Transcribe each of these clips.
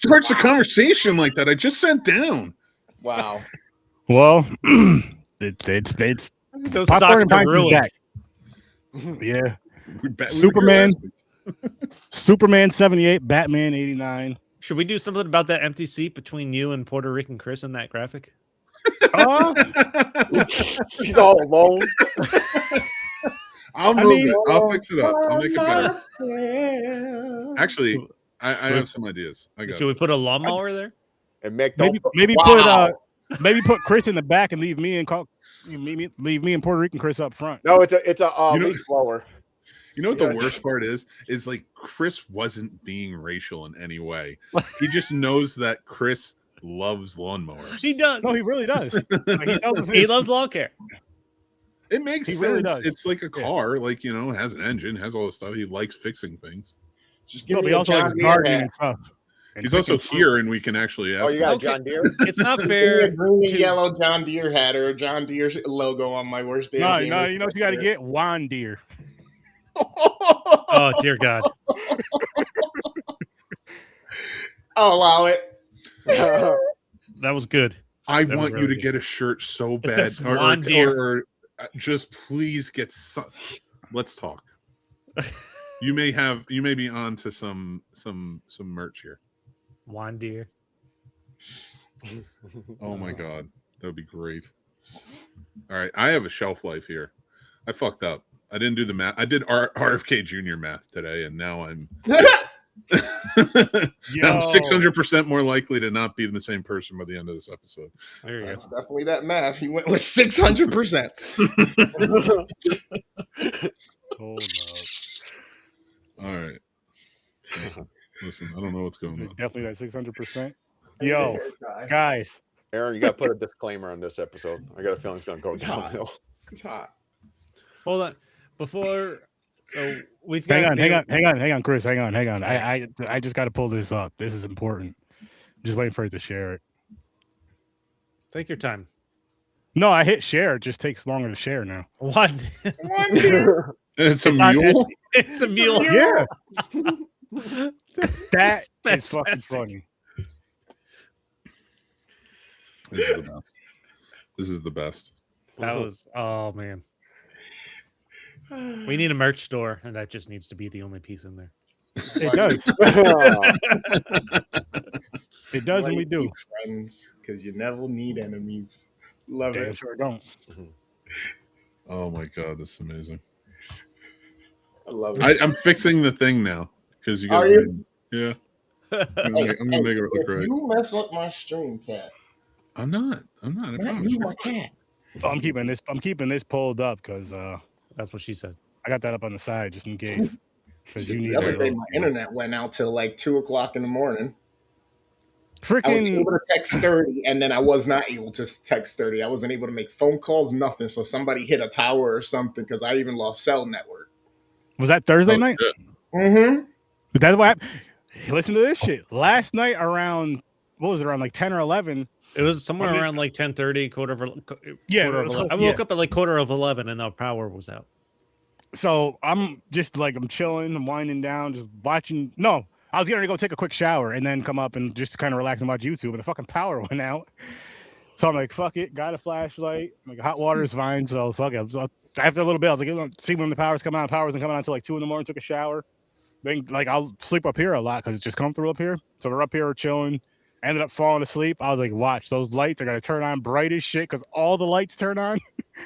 starts a conversation like that? I just sat down. Wow. Well, it's Those Popcorn socks and are Pints is ruined. back. Yeah. We were Superman. here last week. Superman 78, Batman 89. Should we do something about that empty seat between you and Puerto Rican Chris in that graphic? He's all alone. I'll move it. I'll fix it up. I'll make it better. Actually, I have some ideas. Should we put a lawnmower there? And Mick, Maybe put Chris in the back and leave me and leave me and Puerto Rican Chris up front. No, it's a leaf blower. You know what the worst part is? Is like Chris wasn't being racial in any way. He just knows that Chris loves lawnmowers. He does. No, he really does. He loves lawn care. It makes He sense. really does. It's like a car, like, you know, it has an engine, has all this stuff. He likes fixing things. Just give me he a also John likes Deere gardening hat. and stuff. And He's also picking here, and we can actually ask. Oh, you got Okay. a John Deere? It's not Give me fair. a green and yellow John Deere hat or a John Deere logo on my worst day. No, you know what you got to get? Juan Deere. Oh dear God! I'll allow it. That was good. I That want was you really to good. get a shirt so It bad, says Juan Deere. or just please get some. Let's talk. You may be on to some merch here. Juan Deere. Oh my god, that would be great. All right, I have a shelf life here. I fucked up. I didn't do the math. I did RFK Jr. math today, and now I'm now I'm 600% more likely to not be the same person by the end of this episode. There you That's definitely that math. He went with 600%. Hold up. All right. Listen, I don't know what's going on. Definitely that 600%. Yo, guys. Aaron, you got to put a disclaimer on this episode. I got a feeling it's going to go It's hot. downhill. It's hot. Hold on. Before, so we've got Hang on, Chris. Hang on. I just got to pull this up. This is important. Just waiting for it to share it. Take your time. No, I hit share. It just takes longer to share now. What? It's a mule. It's a mule. Yeah. That is That's fucking fantastic. funny. This is the best. That was. Oh man. We need a merch store, and that just needs to be the only piece in there. It does. It does, and we do. Friends, because you never need enemies. Love Damn it. sure don't. Oh my god, this is amazing. I love it. I'm fixing the thing now because you guys. Are you? Yeah. I'm gonna make it look If right. you mess up my stream, cat. I'm not. I Not promise you, you. my cat. Oh, I'm keeping this pulled up because That's what she said. I got that up on the side just in case. Because you need The other to day, my internet went out till like 2:00 in the morning. I was freaking. able to text Sturdy, and then I was not able to text Sturdy. I wasn't able to make phone calls, nothing. So somebody hit a tower or something because I even lost cell network. Was that Thursday night? shit. Mm-hmm. But that's what happened. Listen to this shit. Last night around, what was it, around like 10 or 11? It was somewhere I mean- around like 10:30, quarter of. Yeah, quarter it of was 11. I close- woke yeah. up at like quarter of 11, and the power was out. So I'm just like, I'm chilling, I'm winding down, just watching. No, I was getting ready to go take a quick shower and then come up and just kind of relax and watch YouTube, and the fucking power went out. So I'm like, fuck it, got a flashlight. I'm like, hot water is fine, so fuck it. So after a little bit, I was like, see when the power's coming on. The power wasn't coming on until like 2 a.m, took a shower. Then, like, I'll sleep up here a lot because it's just comfortable up here. So we're up here, we're chilling. Ended up falling asleep. I was like, watch, those lights are going to turn on bright as shit because all the lights turn on.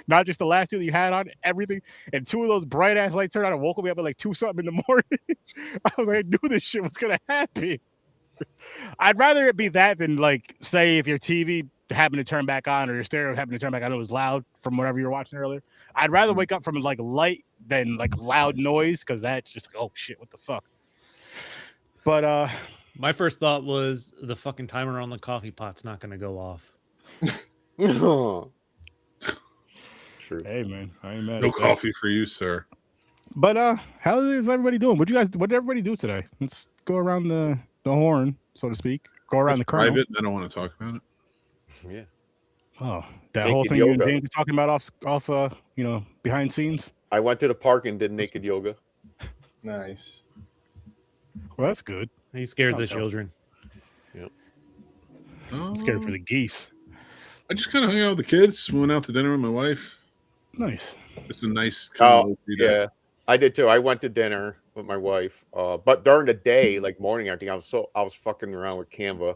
Not just the last two that you had on, everything. And 2 of those bright ass lights turned on and woke me up at like 2 something in the morning. I was like, I knew this shit was going to happen. I'd rather it be that than, like, say if your TV happened to turn back on or your stereo happened to turn back on, it was loud from whatever you were watching earlier. I'd rather wake up from like light than like loud noise because that's just like, oh shit, what the fuck. But My first thought was the fucking timer on the coffee pot's not going to go off. True. hey man, I ain't mad. No at that. coffee for you, sir. But how is everybody doing? What did everybody do today? Let's go around the horn, so to speak. Go around It's the kernel. private. I don't want to talk about it. Yeah. Oh, that Naked whole thing you and yoga. James were talking about off behind scenes. I went to the park and did naked yoga. Nice. Well, that's good. He scared Oh, the no. children. I'm scared for the geese. I just kind of hung out with the kids. Went out to dinner with my wife. Nice. It's a nice kind of yeah, I did too. I went to dinner with my wife, but during the day, like morning, I think I was fucking around with Canva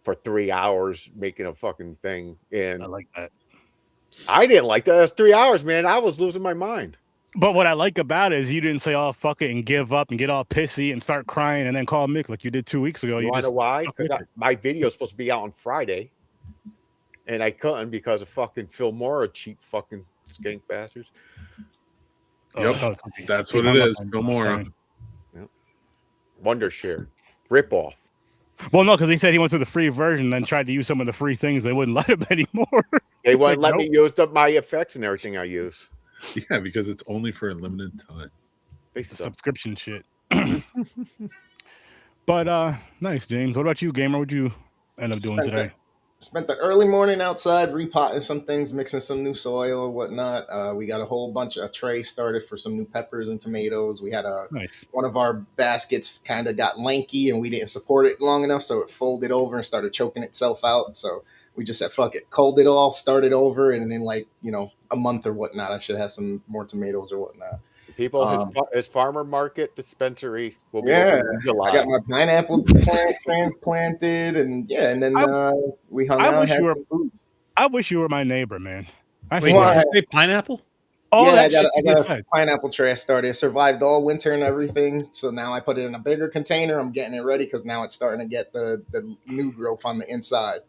for 3 hours making a fucking thing, and I like that. I didn't like that. That's 3 hours, man. I was losing my mind. But what I like about it is you didn't say, "Oh, fuck it," and give up and get all pissy and start crying and then call Mick like you did 2 weeks ago. You want to know why? Because my video is supposed to be out on Friday, and I couldn't because of fucking Phil Mora, cheap fucking skank bastards. Yep, that's what it is. Phil Mora. Yep. Wondershare rip off. Well, no, because he said he went through the free version and then tried to use some of the free things. They wouldn't let him anymore. They wouldn't let me use up my effects and everything I use. Yeah, because it's only for a limited time. They subscription shit. But nice, James. What about you, gamer? What'd you end up doing today? Spent the early morning outside repotting some things, mixing some new soil or whatnot. We got a whole bunch of tray started for some new peppers and tomatoes. We had one of our baskets kind of got lanky and we didn't support it long enough, so it folded over and started choking itself out. So we just said, fuck it, culled it all, started over, and in a month or whatnot, I should have some more tomatoes or whatnot. People, his farmer market dispensary will be open in July. I got my pineapple plant transplanted, and then we hung out. I wish you were my neighbor, man. Wait, did you say pineapple? Oh, yeah, I got a pineapple tray started. It survived all winter and everything, so now I put it in a bigger container. I'm getting it ready because now it's starting to get the new growth on the inside.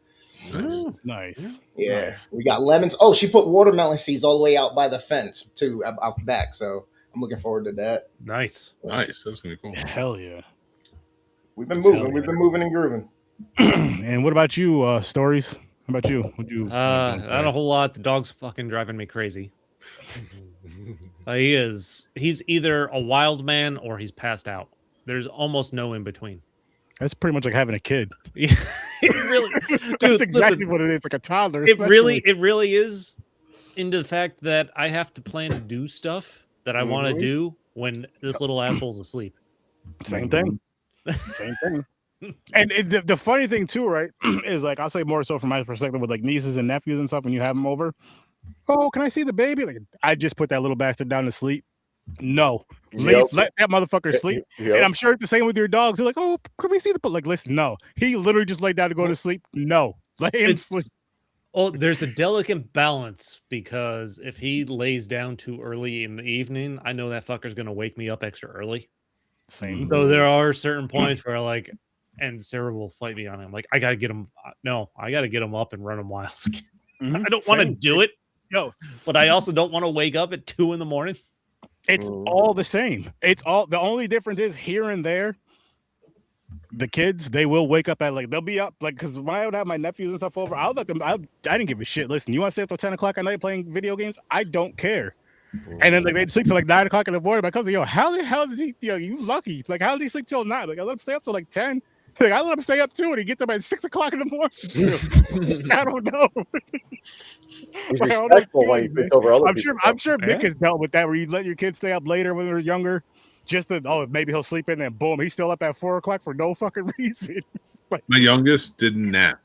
Nice. Yeah, we got lemons. Oh, she put watermelon seeds all the way out by the fence too, out the back. So I'm looking forward to that. Nice. That's gonna be cool. Hell yeah. We've been moving. We've been moving and grooving. And what about you, Stories? How about you? Would you? Not a whole lot. The dog's fucking driving me crazy. He's either a wild man or he's passed out. There's almost no in between. That's pretty much like having a kid. Yeah, it really, dude, that's exactly what it is, like a toddler. It really is. Into the fact that I have to plan to do stuff that I want to do when this little asshole's asleep. Same thing. Same thing. And the funny thing too, right, is like I'll say more so from my perspective with like nieces and nephews and stuff when you have them over. Oh, can I see the baby? Like I just put that little bastard down to sleep. No, let that motherfucker sleep. And I'm sure it's the same with your dogs. They're like, oh, can we see the? Like, listen, no. He literally just laid down to go to sleep. No, let him sleep. Oh, there's a delicate balance because if he lays down too early in the evening, I know that fucker's gonna wake me up extra early. Same. So there are certain points where like, and Sarah will fight me on it. I'm like, I gotta get him. No, I gotta get him up and run him wild. I don't want to do it. No, but I also don't want to wake up at 2 a.m. It's all the same. It's all the only difference is here and there. The kids, they will wake up at they'll be up because when I would have my nephews and stuff over, I'll let them. I didn't give a shit. Listen, you want to stay up till 10 o'clock at night playing video games? I don't care. And then they'd sleep till 9 o'clock in the morning. My cousin, how the hell does he? You lucky. How does he sleep till 9? I let him stay up till 10. I let him stay up too, and he gets up at 6 o'clock in the morning. I don't know. He's respectful when he thinks over other people. I'm sure Mick has dealt with that, where you let your kids stay up later when they're younger, just to maybe he'll sleep in, and boom, he's still up at 4 o'clock for no fucking reason. My youngest didn't nap.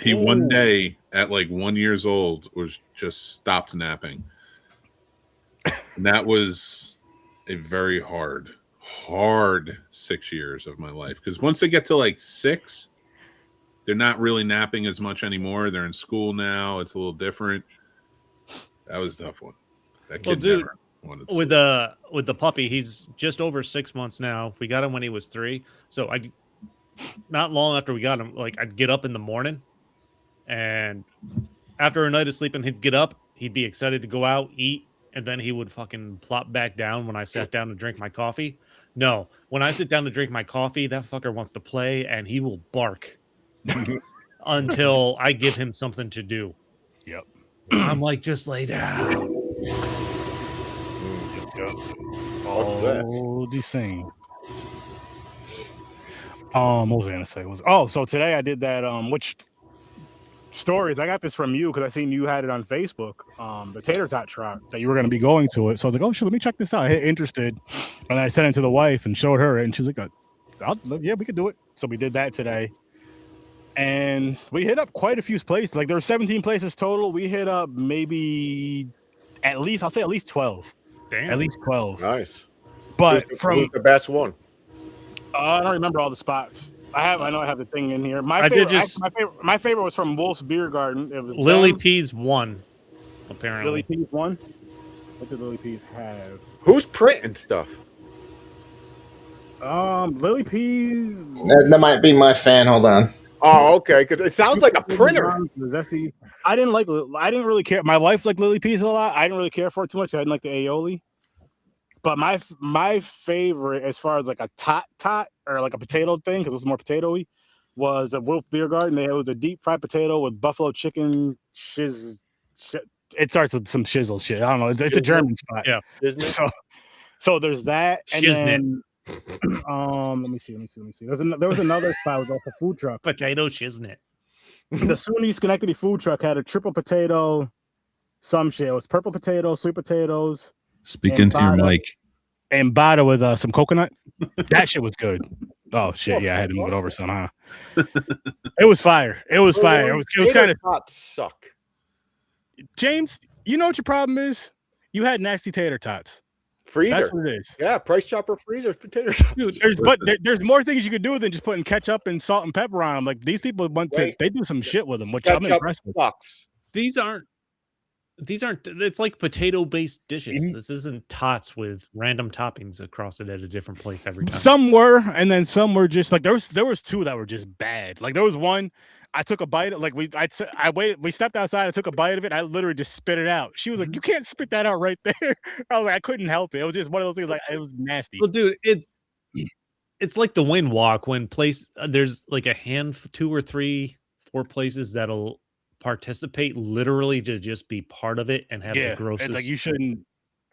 He one day at 1 year old was just stopped napping, and that was a very hard 6 years of my life, because once they get to 6, they're not really napping as much anymore. They're in school now. It's a little different. That was a tough one. That kid never wanted to with the puppy, he's just over 6 months now. We got him when he was 3, so not long after we got him, I'd get up in the morning, and after a night of sleeping, he'd get up, he'd be excited to go out, eat, and then he would fucking plop back down when I sat down to drink my coffee. No, when I sit down to drink my coffee, that fucker wants to play, and he will bark until I give him something to do. Yep. I'm like, just lay down. Oh, the same. What was I gonna say? So today I did that. Which Stories? I got this from you because I seen you had it on Facebook. The tater tot truck that you were gonna be going to it. So I was like, oh shit, let me check this out. I hit interested, and I sent it to the wife and showed her, and she's like, yeah, we could do it. So we did that today. And we hit up quite a few places. Like there were 17 places total. We hit up maybe at least 12. Damn. At least 12. Nice. But who's the best one? I don't remember all the spots. I know I have the thing in here. I did just- my favorite was from Wolf's Beer Garden. It was Lily them. P's won, apparently. Lily P's won. What did Lily P's have? Who's printing stuff? Lily P's. That might be my fan. Hold on. Oh, okay. Because it sounds like a printer. I didn't really care. My wife liked Lily P's a lot. I didn't really care for it too much. I didn't like the aioli. But my favorite, as far as like a tot or like a potato thing, because it was more potato-y, was at Wolf Beer Garden. It was a deep fried potato with buffalo chicken it starts with some shizzle shit. I don't know. It's a German spot. Yeah. So there's that. And Shiznit. then let me see. There was another spot with like a food truck. Potato shiznit. The SUNY Schenectady food truck had a triple potato, some shit. It was purple potatoes, sweet potatoes. Speak into your mic. And bada with some coconut. That shit was good. Oh shit! Yeah, I had to move it over somehow. It was fire. It was fire. It was kind of suck. James, you know what your problem is? You had nasty tater tots. Freezer. That's what it is. Yeah, price chopper freezer potato chops. Dude, there's more things you could do than just putting ketchup and salt and pepper on them. Like these people they do some shit with them, which I'm impressed with. Sucks. These aren't. It's like potato-based dishes. This isn't tots with random toppings across it at a different place every time. Some were, and then some were just like there was two that were just bad. Like there was one, I took a bite. Like we waited. We stepped outside. I took a bite of it. I literally just spit it out. She was like, "You can't spit that out right there." I was like, I couldn't help it. It was just one of those things. Like it was nasty. Well, dude, it's like the wind walk when there's like a hand, 2 or 3, 4 places that'll participate literally to just be part of it and have the grossest. It's like you shouldn't.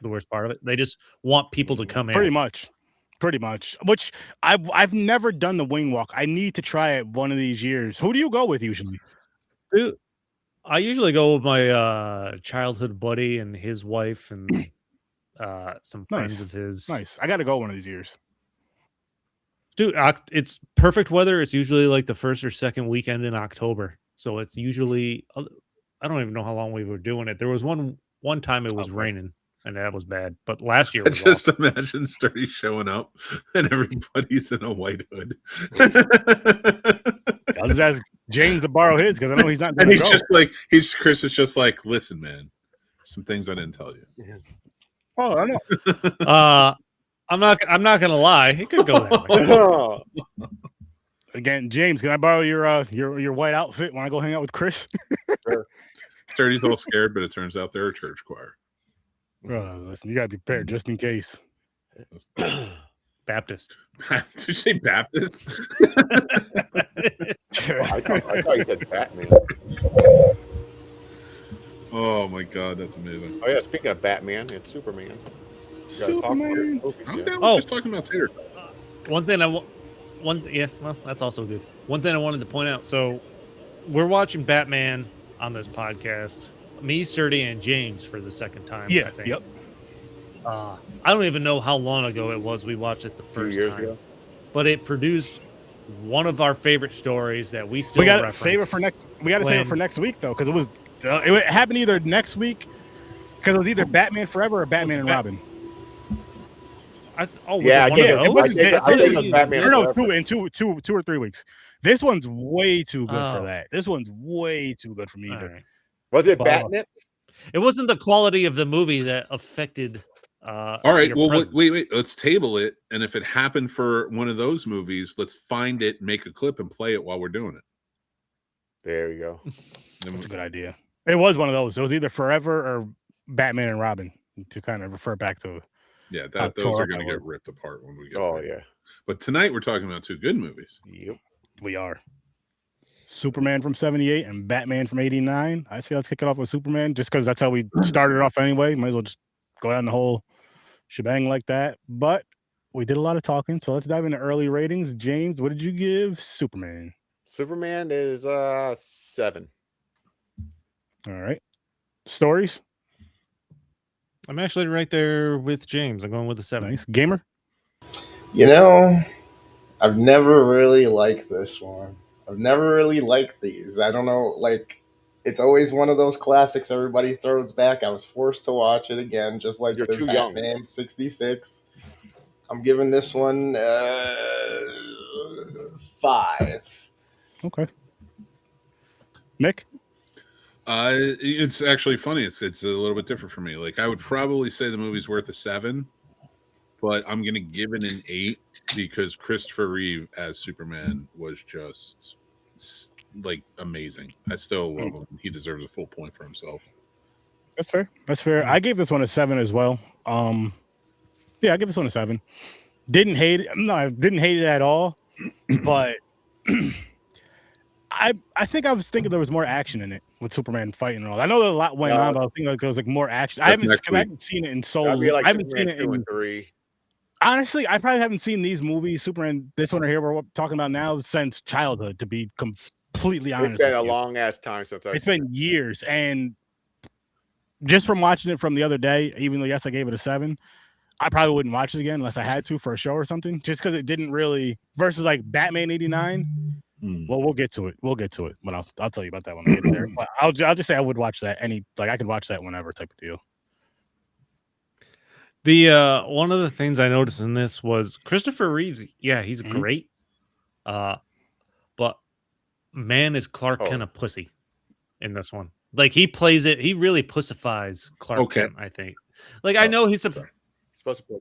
The worst part of it. They just want people to come in. Pretty much. Which I've never done the wing walk. I need to try it one of these years. Who do you go with usually? Dude, I usually go with my childhood buddy and his wife and some friends of his. Nice. I got to go one of these years. Dude, it's perfect weather. It's usually like the first or second weekend in October. So it's usually, I don't even know how long we were doing it. There was one time it was raining, and that was bad. But last year, was just awesome. Imagine Sturdy showing up, and everybody's in a white hood. I'll just ask James to borrow his because I know he's not. And Chris is just like, listen, man, some things I didn't tell you. Oh, I know. I'm not gonna lie. It could go that way. Again, James, can I borrow your white outfit when I go hang out with Chris? Sure. Sturdy's all scared, but it turns out they're a church choir. Listen, you gotta be prepared just in case. Baptist. Did you say Baptist? I thought you said Batman. Oh my god, that's amazing. Oh yeah, speaking of Batman, it's Superman. Superman. I'm down with just talking about tater. Well, that's also good. One thing I wanted to point out. So we're watching Batman on this podcast. Me, Sturdy, and James for the second time. Yeah. I think. Yep. I don't even know how long ago it was we watched it the first years time. Ago. But it produced one of our favorite stories that we still. We gotta save it for next. We gotta save it for next week though, because it was it happened either next week, because it was either Batman Forever or Batman and Robin. I think Batman. No, 2 or 3 weeks. This one's way too good for that. This one's way too good for me. Right. Was it Batman? It wasn't the quality of the movie that affected. All right. Well, wait. Let's table it, and if it happened for one of those movies, let's find it, make a clip, and play it while we're doing it. There you go. That's a good idea. It was one of those. It was either Forever or Batman and Robin, to kind of refer back to. Yeah, those are going to get ripped apart when we get there. Yeah. But tonight we're talking about 2 good movies. Yep. We are. Superman from 78 and Batman from 89. I say let's kick it off with Superman just because that's how we started off anyway. Might as well just go down the whole shebang like that. But we did a lot of talking, so let's dive into early ratings. James, what did you give Superman? Superman is 7. All right. Stories? I'm actually right there with James. I'm going with a 7. Nice. Gamer? You know, I've never really liked this one. I've never really liked these. I don't know, like it's always one of those classics everybody throws back. I was forced to watch it again, just like You're the too young. Batman 66. I'm giving this one 5. Okay. Nick? It's actually funny. It's a little bit different for me. Like I would probably say the movie's worth a 7, but I'm gonna give it an 8 because Christopher Reeve as Superman was just like amazing. I still love him. He deserves a full point for himself. That's fair. That's fair. I gave this one a 7 as well. Yeah, I give this one a 7. Didn't hate it. No, I didn't hate it at all. But I think I was thinking there was more action in it with Superman fighting and all. I know that a lot went on, but I was thinking like there was like more action. I haven't seen it in so long. Like I haven't Superman seen it 2 in and 3. Honestly, I probably haven't seen these movies, Superman, this one right here we're talking about now, since childhood, to be completely honest. It's been a long ass time since It's been years. And just from watching it from the other day, even though, yes, I gave it a 7, I probably wouldn't watch it again unless I had to for a show or something, just because it didn't really, versus like Batman 89. Well, we'll get to it. But I'll tell you about that when I get there. But I'll just say I would watch that I could watch that whenever type of deal. The one of the things I noticed in this was Christopher Reeves. Yeah, he's great. But man, is Clark Kent a pussy in this one? Like he plays it. He really pussifies Clark Kent. I think. Like I know he's supposed to. Be.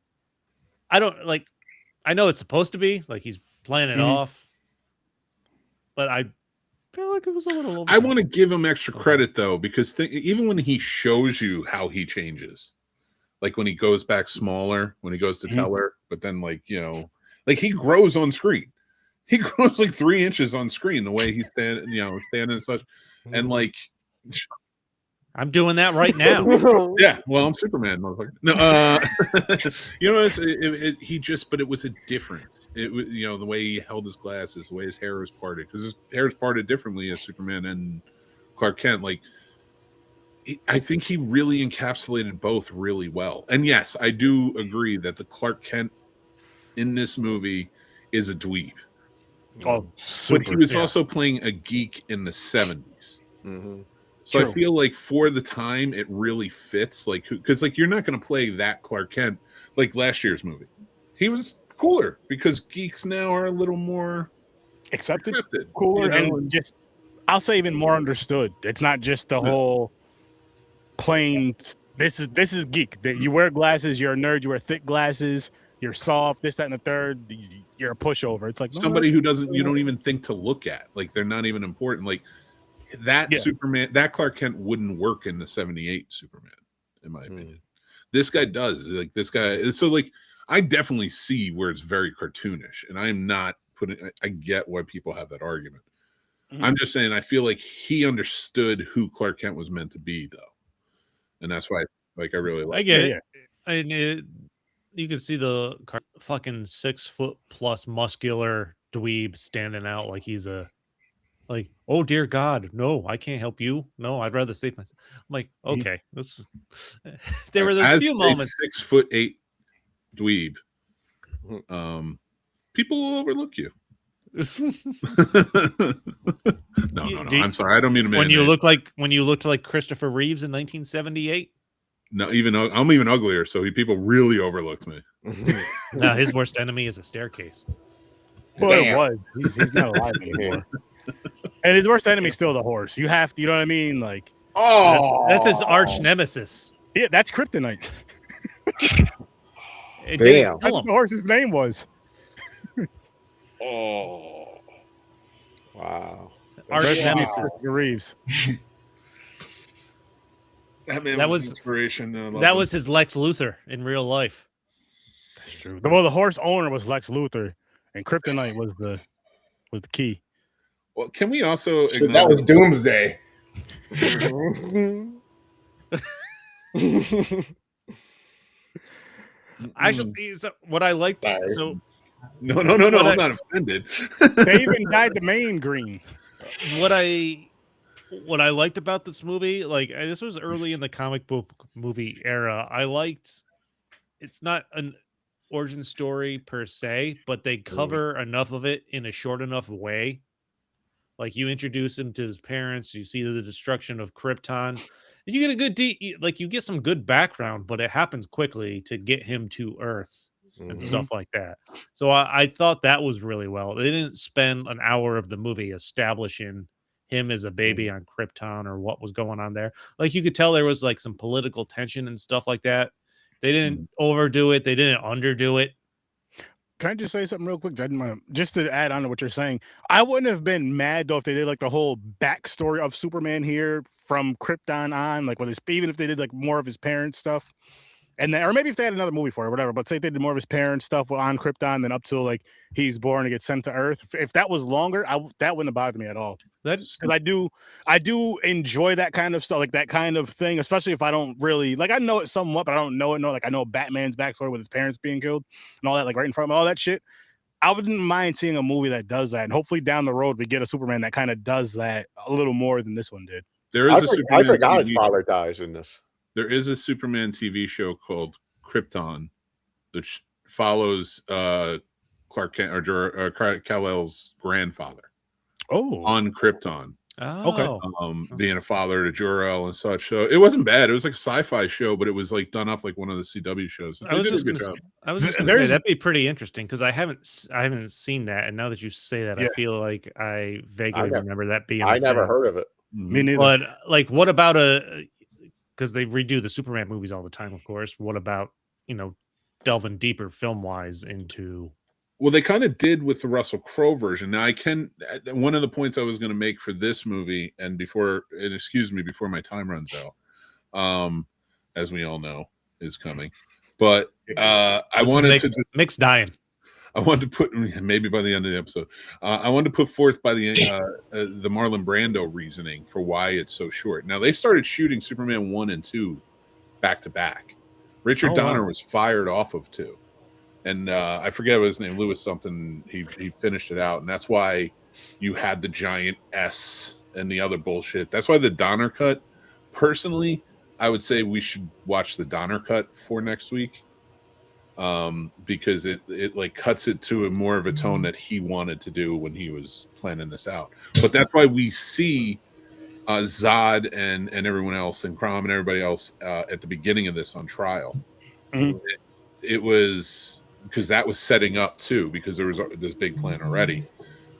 I don't like. I know it's supposed to be like he's playing it off, but I feel like it was a little. I want to give him extra credit though, because even when he shows you how he changes. Like when he goes back smaller, when he goes to tell her, but then like he grows on screen. He grows like 3 inches on screen the way he's standing and such. And like, I'm doing that right now. Yeah, well, I'm Superman, motherfucker. No, but it was a difference. It was the way he held his glasses, the way his hair was parted, because his hair is parted differently as Superman and Clark Kent. Like. I think he really encapsulated both really well. And yes, I do agree that the Clark Kent in this movie is a dweeb. Oh, super, but he was also playing a geek in the 70s. So I feel like for the time, it really fits. Like, because like you're not going to play that Clark Kent like last year's movie. He was cooler because geeks now are a little more accepted. Cooler, and just I'll say even more understood. It's not just the whole. Plain, this is geek. That you wear glasses, you're a nerd. You wear thick glasses, you're soft. This, that, and the third. You're a pushover. It's like somebody who doesn't. You don't even think to look at. Like they're not even important. Like that Superman, that Clark Kent wouldn't work in the '78 Superman, in my opinion. This guy does. Like this guy. So like I definitely see where it's very cartoonish, and I'm not putting. I get why people have that argument. I'm just saying I feel like he understood who Clark Kent was meant to be, though. And that's why, I really like. I get it. And you can see the fucking 6-foot+ muscular dweeb standing out like he's oh dear God, no, I can't help you. No, I'd rather save myself. I'm like, okay, there were those few moments. 6'8" dweeb. People will overlook you. No. I'm sorry. I don't mean to. When you looked like Christopher Reeves in 1978. No, I'm even uglier. So people really overlooked me. No, his worst enemy is a staircase. Well, it was. He's not alive anymore. And his worst enemy is still the horse. You have to. You know what I mean? Like, that's his arch nemesis. Yeah, that's Kryptonite. Damn. That's what the horse's name was. Wow. Arch nemesis Reeves. That was inspiration. That was his Lex Luthor in real life. That's true. Well, the horse owner was Lex Luthor, and Kryptonite was the key. Well, can we also that was Doomsday. Actually, what I liked. No, I'm not offended. They even dyed the main green. What I liked about this movie, like this was early in the comic book movie era. I liked it's not an origin story per se, but they cover enough of it in a short enough way Like you introduce him to his parents, you see the destruction of Krypton, and you get a good you get some good background, but it happens quickly to get him to Earth and stuff like that. So I thought that was really well. They didn't spend an hour of the movie establishing him as a baby on Krypton or what was going on there. Like you could tell there was like some political tension and stuff like that. They didn't overdo it. They didn't underdo it. Can I just say something real quick? I didn't want to, just to add on to what you're saying. I wouldn't have been mad though if they did like the whole backstory of Superman here from Krypton on, like with his, even if they did like more of his parents stuff. And then, or maybe if they had another movie for it, or whatever. But say they did more of his parents stuff on Krypton, then up till like he's born and gets sent to Earth. If that was longer, that wouldn't have bothered me at all. Because I do enjoy that kind of stuff, like that kind of thing, especially if I don't really like. I know it somewhat, but I don't know it. No, like I know Batman's backstory with his parents being killed and all that, like right in front of all that shit. I wouldn't mind seeing a movie that does that, and hopefully down the road we get a Superman that kind of does that a little more than this one did. There is I forgot his father dies in this. There is a Superman TV show called Krypton, which follows Clark Kent or Kal-El's grandfather. On Krypton. Being a father to Jor-El and such. So it wasn't bad. It was like a sci-fi show, but it was like done up like one of the CW shows. I was just going to say that'd be pretty interesting because I haven't seen that, and now that you say that, I feel like I vaguely remember that being. I never heard of it. Me neither. But like, what about because they redo the Superman movies all the time, of course. What about, delving deeper film wise into? Well, they kind of did with the Russell Crowe version. Now, one of the points I was going to make for this movie, and excuse me, before my time runs out, as we all know, is coming. But I wanted to mix dying. I wanted to put, maybe by the end of the episode, I wanted to put forth by the Marlon Brando reasoning for why it's so short. Now, they started shooting Superman 1 and 2 back to back. Richard Donner was fired off of 2. And I forget what his name, Lewis something, he finished it out. And that's why you had the giant S and the other bullshit. That's why the Donner cut, personally, I would say we should watch the Donner cut for next week. Because it like cuts it to a more of a tone that he wanted to do when he was planning this out. But that's why we see Zod and everyone else and Crom and everybody else at the beginning of this on trial. It was because that was setting up too, because there was this big plan already.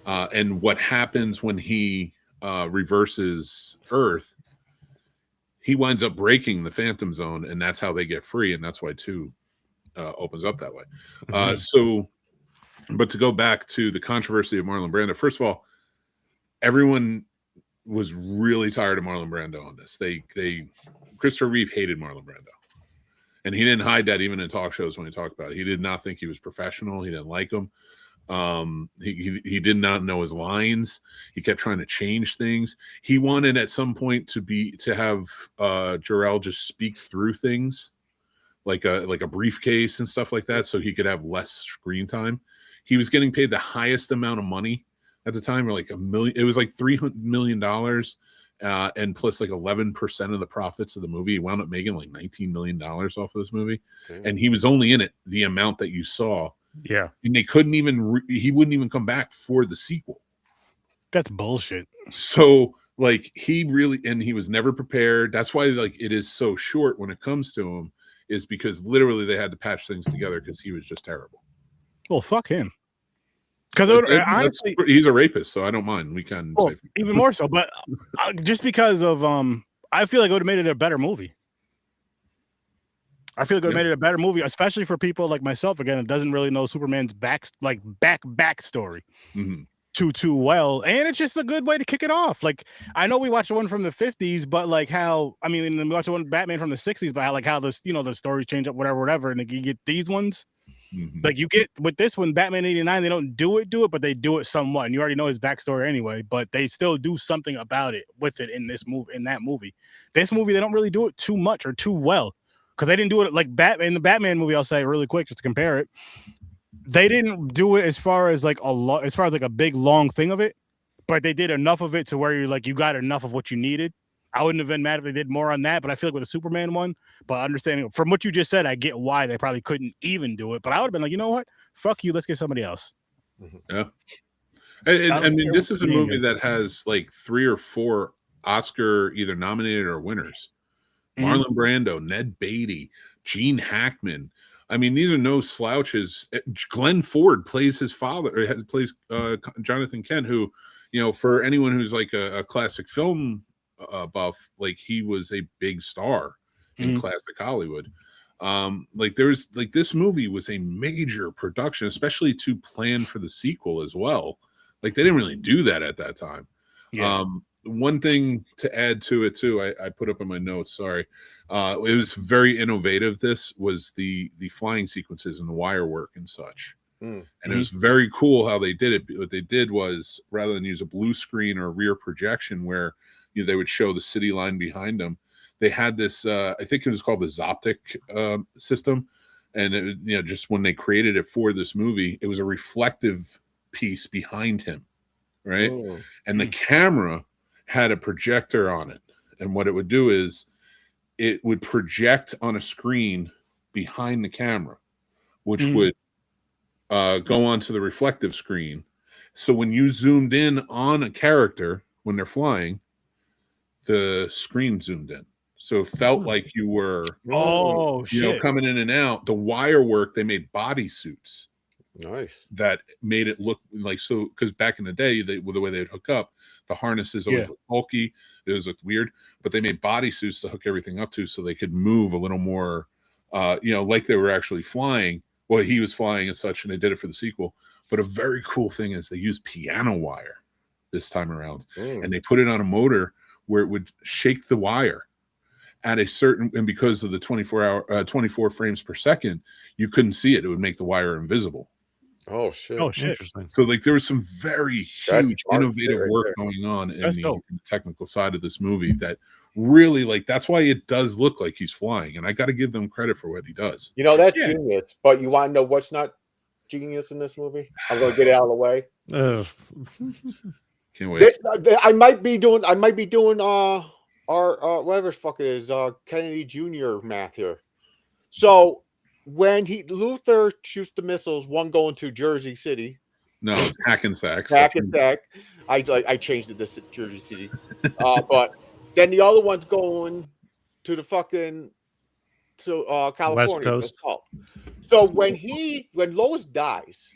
And what happens when he reverses Earth, he winds up breaking the Phantom Zone, and that's how they get free, and that's why 2 opens up that way. But to go back to the controversy of Marlon Brando, first of all, everyone was really tired of Marlon Brando on this. Christopher Reeve hated Marlon Brando, and he didn't hide that even in talk shows when he talked about it. He did not think he was professional. He didn't like him. He did not know his lines. He kept trying to change things. He wanted at some point to have Jor-El just speak through things, like a briefcase and stuff like that, so he could have less screen time. He was getting paid the highest amount of money at the time, or like $1 million. It was like $300 million, and plus like 11% of the profits of the movie. He wound up making like $19 million off of this movie. Okay. And he was only in it the amount that you saw. Yeah, and they couldn't even. He wouldn't even come back for the sequel. That's bullshit. So like he was never prepared. That's why like it is so short when it comes to him. Is because literally they had to patch things together because he was just terrible. Well, fuck him. Because honestly, he's a rapist, so I don't mind. We can say even more so, but just because of I feel like it would have made it a better movie. I feel like it would have made it a better movie, especially for people like myself. Again, that doesn't really know Superman's backstory. Too well, and it's just a good way to kick it off. Like I know we watched the one from the 50s, but like we watched the one Batman from the 60s, but how the stories change up, whatever, and like, you get these ones. Like you get with this one, Batman 89, they don't do it, but they do it somewhat, and you already know his backstory anyway. But they still do something about it with it in this movie. In that movie, this movie they don't really do it too much or too well because they didn't do it like in the Batman movie. I'll say really quick just to compare it. They didn't do it as far as like a big long thing of it, but they did enough of it to where you got enough of what you needed. I wouldn't have been mad if they did more on that, but I feel like with the Superman one, but understanding from what you just said, I get why they probably couldn't even do it. But I would have been like, you know what? Fuck you. Let's get somebody else. Yeah. I mean, this is a movie that has like 3 or 4 Oscar either nominated or winners. Marlon Brando, Ned Beatty, Gene Hackman. I mean, these are no slouches. Glenn Ford plays his father, or plays Jonathan Kent, who, you know, for anyone who's like a classic film buff, like he was a big star in classic Hollywood. Like there's like this movie was a major production, especially to plan for the sequel as well. Like they didn't really do that at that time. Yeah. One thing to add to it too, I put up in my notes. Sorry, it was very innovative. This was the flying sequences and the wire work and such, and it was very cool how they did it. What they did was rather than use a blue screen or a rear projection where they would show the city line behind them, they had this. I think it was called the Zoptic system, and it, just when they created it for this movie, it was a reflective piece behind him, right, and the camera had a projector on it, and what it would do is it would project on a screen behind the camera, which would go onto the reflective screen. So when you zoomed in on a character when they're flying, the screen zoomed in, so it felt like you were coming in and out. The wire work, they made bodysuits that made it look like, so because back in the day, the way they'd hook up, the harnesses always looked bulky, it was looked weird, but they made bodysuits to hook everything up to so they could move a little more like they were actually flying. Well, he was flying and such, and they did it for the sequel. But a very cool thing is they used piano wire this time around, and they put it on a motor where it would shake the wire at a certain, and because of the 24 frames per second, you couldn't see it. It would make the wire invisible. Oh shit! Interesting. So like there was some very huge innovative work going on in the technical side of this movie that really, like, that's why it does look like he's flying, and I got to give them credit for what he does. That's genius. But you want to know what's not genius in this movie? I'm going to get it out of the way. Can't wait. I might be doing our whatever the fuck it is, Kennedy Jr. math here. So when Luther shoots the missiles, one going to Jersey City. No, it's Hackensack. Hackensack. I changed it to Jersey City. But then the other one's going to the fucking California. West Coast. So when Lois dies,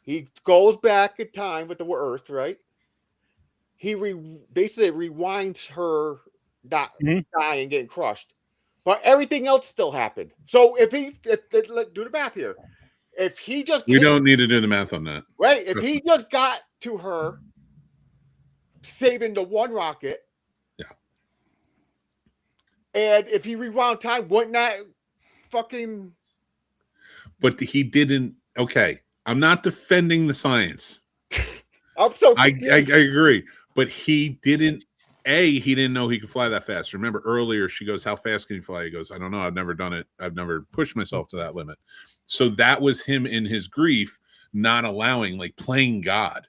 he goes back in time with the Earth, right? He basically rewinds her dying and getting crushed. But everything else still happened. So if do the math here. If he just don't need to do the math on that. Right. If he just got to her saving the one rocket. Yeah. And if he rewound time, wouldn't that fucking. But he didn't. Okay. I'm not defending the science. I'm so I agree. But he didn't. He didn't know he could fly that fast. Remember earlier, she goes, "How fast can you fly?" He goes, "I don't know. I've never done it. I've never pushed myself to that limit." So that was him in his grief, not allowing, like, playing God.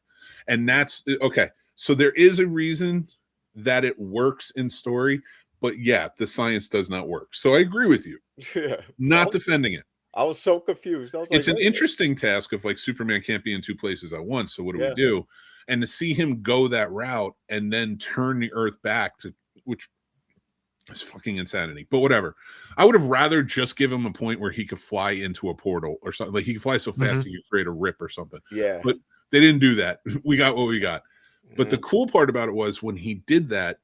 And that's okay. So there is a reason that it works in story, but yeah, the science does not work. So I agree with you. Yeah. Not defending it. I was so confused. It's an interesting task of, like, Superman can't be in two places at once. So what do we do? And to see him go that route and then turn the Earth back to, which is fucking insanity. But whatever. I would have rather just give him a point where he could fly into a portal or something. Like, he could fly so fast he could create a rip or something. Yeah. But they didn't do that. We got what we got. But the cool part about it was when he did that,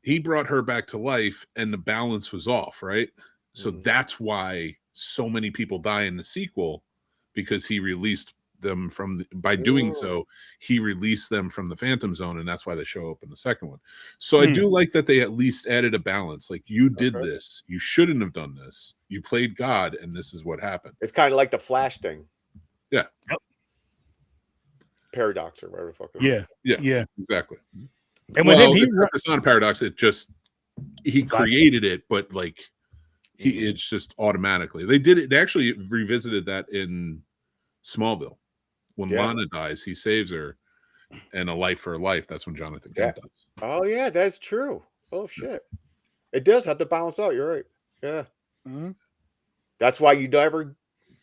he brought her back to life and the balance was off, right? So that's why so many people die in the sequel, because he released them by doing so, he released them from the Phantom Zone, and that's why they show up in the second one. So I do like that they at least added a balance. Like, you did this, you shouldn't have done this, you played God, and this is what happened. It's kind of like the Flash thing. Yeah. Paradox or whatever the fuck. Yeah, exactly. And with him, it's not a paradox. It just, he created it, but like it's just automatically. They did it. They actually revisited that in Smallville. When Lana dies, he saves her, and a life for a life. That's when Jonathan Kent does. Oh yeah, that's true. Oh shit, it does have to balance out. You're right. Yeah, that's why you never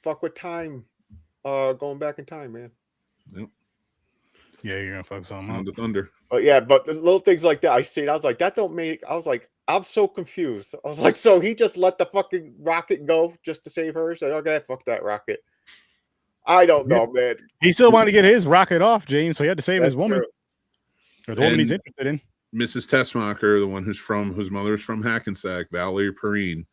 fuck with time. Going back in time, man. Yep. Yeah, you're gonna fuck something Sound up. of thunder. But yeah, but the little things like that, I see it. I was like, that don't make. I was like, I'm so confused. I was like, so he just let the fucking rocket go just to save her? So okay, fuck that rocket. I don't know, man. He still wanted to get his rocket off, James, so he had to save his woman. True. Or the woman he's interested in. Mrs. Tessmacher, the one whose mother's from Hackensack, Valerie Perrine,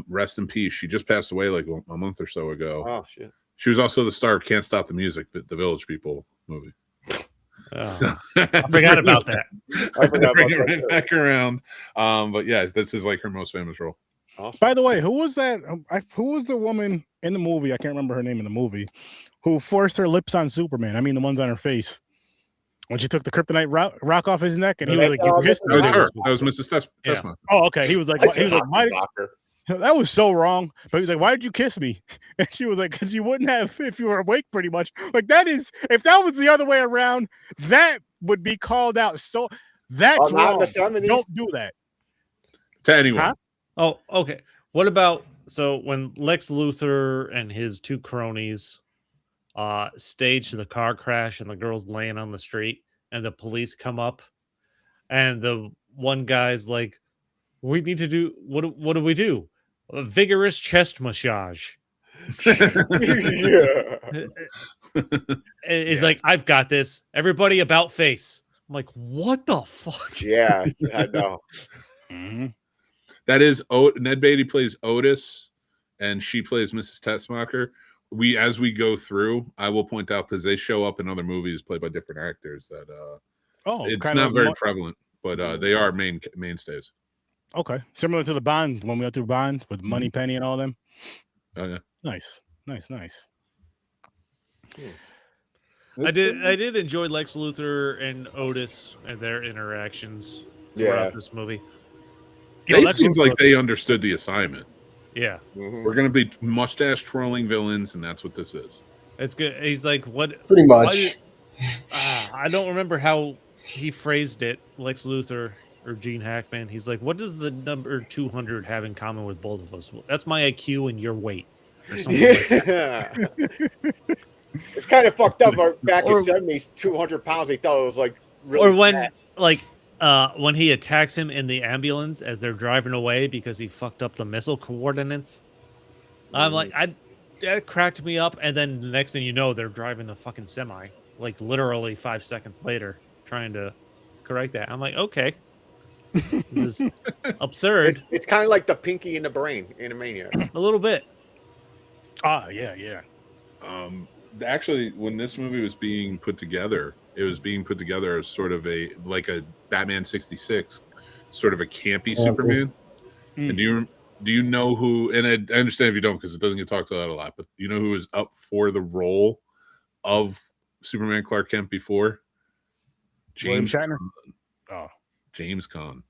rest in peace. She just passed away like a month or so ago. Oh shit. She was also the star of Can't Stop the Music, the Village People movie. Oh. So, I forgot about that. I forgot bring about it right that. back around. But yeah, this is like her most famous role. Awesome. By the way, who was that? Who was the woman in the movie? I can't remember her name in the movie. Who forced her lips on Superman? I mean, the ones on her face. When she took the kryptonite rock off his neck, and he was like, "You kissed That was me." her. That was Mrs. Tessmacher. Oh, okay. He was like, "Why?" That was so wrong. But he was like, "Why did you kiss me?" And she was like, "Because you wouldn't have if you were awake, pretty much." Like that is, if that was the other way around, that would be called out. So that's wrong. Don't do that To anyone. Huh? Oh, okay. What about when Lex Luthor and his two cronies staged the car crash and the girl's laying on the street and the police come up and the one guy's like, "We need to do what do we do? A vigorous chest massage." Yeah. It's like, "I've got this. Everybody about face." I'm like, what the fuck? Yeah, I know. Mm-hmm. That is Ned Beatty plays Otis, and she plays Mrs. Tessmacher. As we go through, I will point out because they show up in other movies played by different actors. That it's not very prevalent, but they are mainstays. Okay, similar to the Bond when we went through Bond with Money Penny and all them. Oh yeah, nice. I did enjoy Lex Luthor and Otis and their interactions throughout this movie. It seems like they understood the assignment. Yeah. Mm-hmm. We're going to be mustache twirling villains, and that's what this is. It's good. He's like, what? Pretty much. I don't remember how he phrased it, Lex Luthor or Gene Hackman. He's like, what does the number 200 have in common with both of us? That's my IQ and your weight. Or something like that. It's kind of fucked up. Back in the 70s, 200 pounds, they thought it was like really when he attacks him in the ambulance as they're driving away because he fucked up the missile coordinates. I'm like, that cracked me up. And then the next thing you know, they're driving a fucking semi, like literally 5 seconds later, trying to correct that. I'm like, okay, this is absurd. It's kind of like the Pinky in the Brain in Animaniacs. A little bit. Yeah. Actually, when this movie was being put together, it was being put together as sort of a Batman 66, sort of a campy Superman. And do you know who? And I understand if you don't because it doesn't get talked about a lot. But do you know who is up for the role of Superman Clark Kent before? James Caan. Oh, James Caan.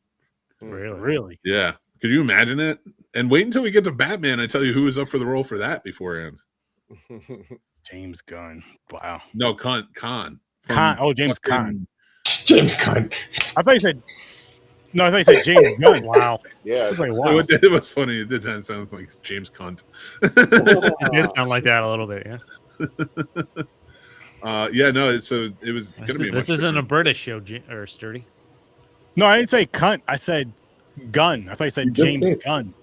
Really? Yeah. Could you imagine it? And wait until we get to Batman. I tell you who is up for the role for that beforehand. James Gunn. Wow. No, Caan. Oh, James Caan. James Gunn. I thought you said. No, I thought you said James Gunn. Wow. Yeah. Like, wow. So it was funny. It did sound like James Cunt. It did sound like that a little bit, yeah. Yeah, no. So it was going to be. This isn't a British show, or Sturdy. No, I didn't say cunt. I said gun. I thought you said James Gunn.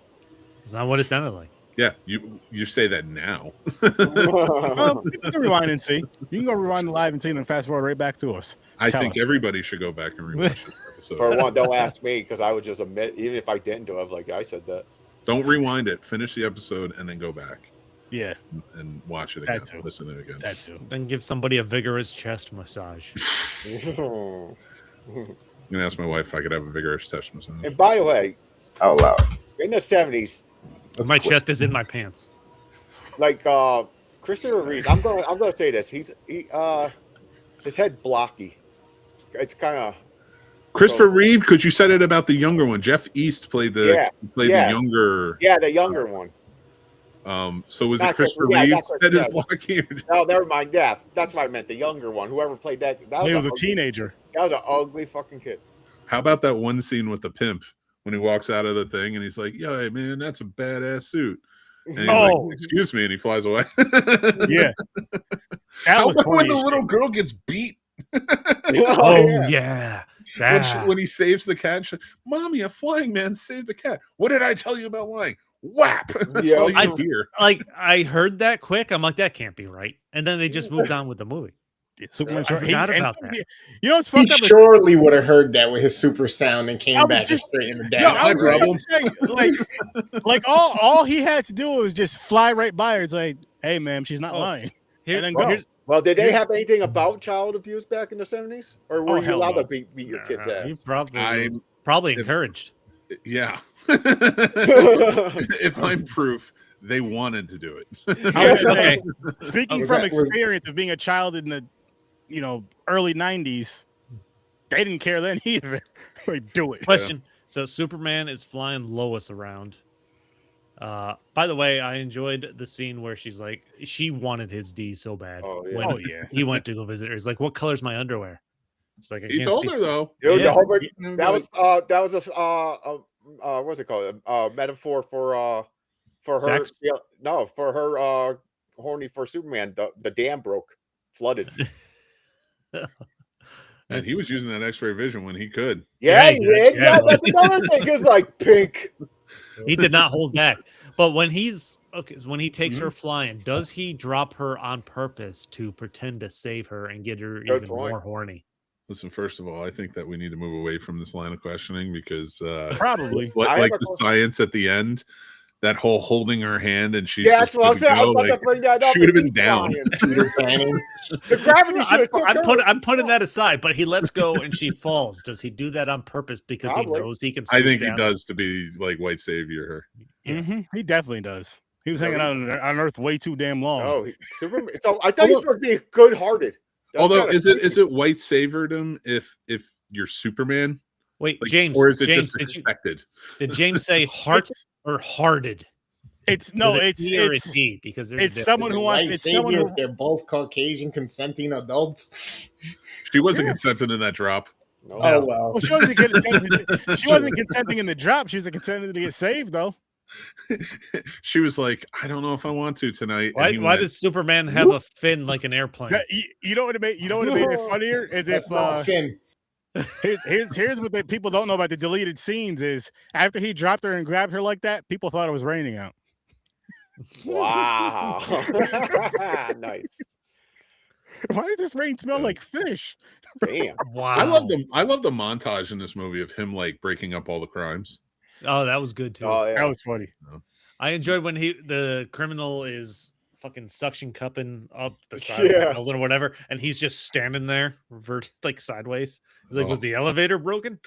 It's not what it sounded like. Yeah, you say that now. You can rewind and see. You can go rewind the live and see, and then fast forward right back to us. I think everybody should go back and rewatch this episode. For one, don't ask me because I would just admit, even if I didn't do it, like I said that. Don't rewind it. Finish the episode and then go back. Yeah, and watch it again. That too. Listen to it again. That too. Then give somebody a vigorous chest massage. I'm gonna ask my wife if I could have a vigorous chest massage. And by the way, out loud in the 70s, my chest is in my pants. Like Christopher Reeve, I'm gonna say this. His head's blocky. It's kind of Christopher Reeve, because you said it about the younger one. Jeff East played the younger. Yeah, the younger one. So was it Christopher Reeve's head is blocky? No, never mind. Yeah, that's what I meant. The younger one. Whoever played that. He was a teenager. That was an ugly fucking kid. How about that one scene with the pimp when he walks out of the thing and he's like, "Yo, hey, man, that's a badass suit." And he's like, "Excuse me," and he flies away. Yeah. How about when the little girl gets beat Yeah. When he saves the cat, Mommy, a flying man saved the cat. What did I tell you about lying? Whap! That's all you hear. I heard that quick. I'm like, that can't be right. And then they just moved on with the movie. Superman. I forgot about that. You know what's He fucked up? surely would have heard that with his super sound and came back and straightened it down. I was like all he had to do was just fly right by her. It's like, hey, ma'am, she's not lying. Well, did they have anything about child abuse back in the 70s, or were you allowed to beat your kid there? He probably encouraged. Yeah. If I'm proof, they wanted to do it. Okay. Speaking from experience of being a child in the early 90s, they didn't care then either. Like, do it. Question. So Superman is flying Lois around. By the way, I enjoyed the scene where she's like, she wanted his D so bad. When he went to go visit her. He's like, what color's my underwear? It's like, he told her though. Dude, that was a what's it called? A metaphor for her. Sex? No, for her horny for Superman. The dam broke, flooded. And he was using that X-ray vision when he could. Yeah, he did. Yeah, that's another thing. It's like pink. He did not hold back. But when he takes her flying, does he drop her on purpose to pretend to save her and get her even more horny? Listen, first of all, I think that we need to move away from this line of questioning because probably like the science at the end, that whole holding her hand and she's that's what I'm saying. I was about to bring that up. She would have been down. The gravity should have I'm putting that aside, but he lets go and she falls. Does he do that on purpose because he knows he can? I think he does to be like white savior. Mm-hmm. He definitely does. He was hanging out on Earth way too damn long. Oh, Superman. So I thought he was supposed to be good-hearted. Although, is it white saviordom if you're Superman? Wait, like, James, or is it James, just expected? Did James say heart or hearted? It's D because it's someone who wants. It's someone who they're both Caucasian consenting adults. She wasn't consenting in that drop. No. Oh well. She wasn't consenting in the drop. She was consenting to get saved though. She was like, I don't know if I want to tonight. Why does Superman have a fin like an airplane? You know what made it funnier is if fin. Here's what people don't know about the deleted scenes is after he dropped her and grabbed her like that, people thought it was raining out. Wow. Nice. Why does this rain smell like fish? Damn. Wow. I love the montage in this movie of him like breaking up all the crimes. Oh, that was good too. Oh, yeah. That was funny. I enjoyed when the criminal is fucking suction cupping up the side of the building or whatever, and he's just standing there, like sideways. He's like, was the elevator broken?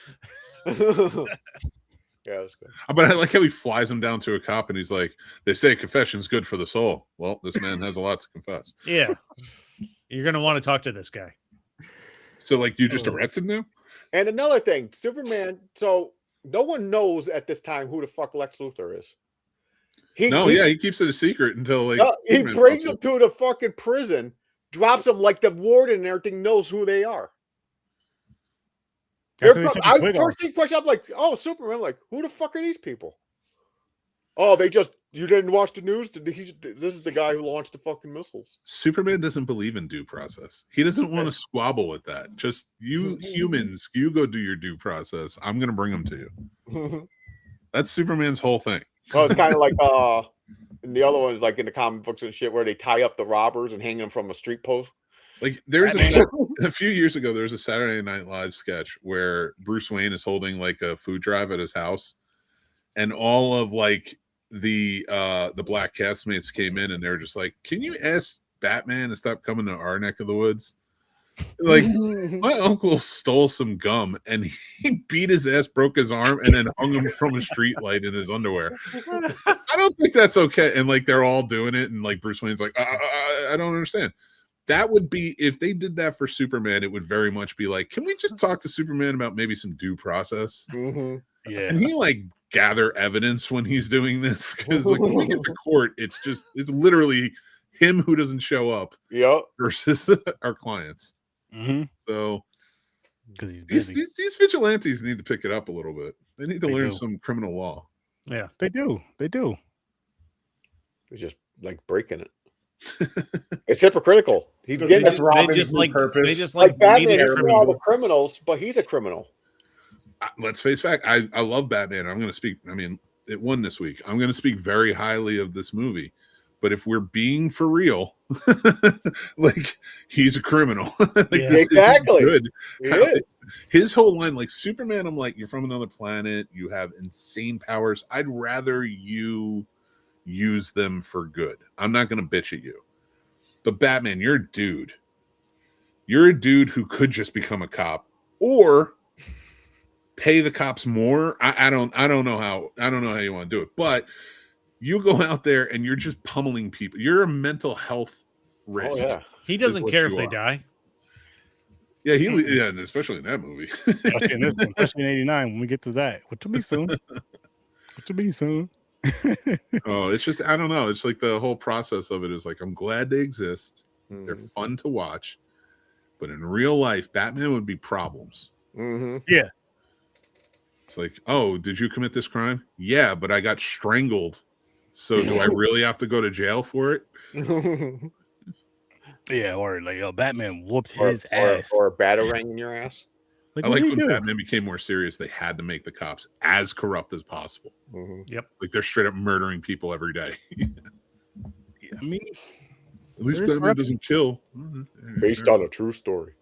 Yeah, that's good. But I like how he flies him down to a cop, and he's like, "They say confession's good for the soul." Well, this man has a lot to confess. Yeah, you're gonna want to talk to this guy. So, like, you just arrested him now? And another thing, Superman. So no one knows at this time who the fuck Lex Luthor is. He keeps it a secret until like he brings him to the fucking prison, drops him like the warden and everything knows who they are. First thing question, I'm like, oh, Superman, like, who the fuck are these people? Oh, you didn't watch the news? This is the guy who launched the fucking missiles. Superman doesn't believe in due process. He doesn't want to squabble with that. Just you humans, you go do your due process. I'm going to bring them to you. That's Superman's whole thing. Well, it's kind of like and the other one is like in the comic books and shit where they tie up the robbers and hang them from a street post. Like there's a few years ago, there was a Saturday Night Live sketch where Bruce Wayne is holding like a food drive at his house, and all of like the black castmates came in and they were just like, "Can you ask Batman to stop coming to our neck of the woods?" Like my uncle stole some gum and he beat his ass, broke his arm, and then hung him from a street light in his underwear. I don't think that's okay. And like they're all doing it, and like Bruce Wayne's like, I don't understand. That would be if they did that for Superman. It would very much be like, can we just talk to Superman about maybe some due process? Yeah, and he like gather evidence when he's doing this because like when we get to court, it's literally him who doesn't show up. Yep. Versus our clients. Mm-hmm. So because he's busy. These vigilantes need to pick it up a little bit. They need to learn some criminal law. Yeah, they do. They're just like breaking it. It's hypocritical. He's They getting just it. Robin's They just new like purpose. they just Like like Batman needed is a for all the criminal. criminals, but he's a criminal. Let's face fact. I love Batman. I'm going to speak. I mean, it won this week. I'm going to speak very highly of this movie. But if we're being for real, like he's a criminal. Like this exactly. isn't good. He is. His whole line, like Superman, I'm like, you're from another planet. You have insane powers. I'd rather you use them for good. I'm not going to bitch at you. But Batman, you're a dude. You're a dude who could just become a cop or pay the cops more. I don't know how you want to do it, but you go out there and you're just pummeling people. You're a mental health risk. Oh yeah. He doesn't care if they die. Yeah, and especially in that movie. Especially in '89 when we get to that, which will be soon. Oh, it's just I don't know. It's like the whole process of it is like I'm glad they exist. They're fun to watch, but in real life, Batman would be problems. Yeah. It's like, oh, did you commit this crime? Yeah, but I got strangled. So do I really have to go to jail for it? Yeah, or like Batman whooped his ass. Or a batarang in your ass. Like, I like when Batman became more serious, they had to make the cops as corrupt as possible. Yep. Like they're straight up murdering people every day. I mean, at least Batman doesn't kill. Based on a true story.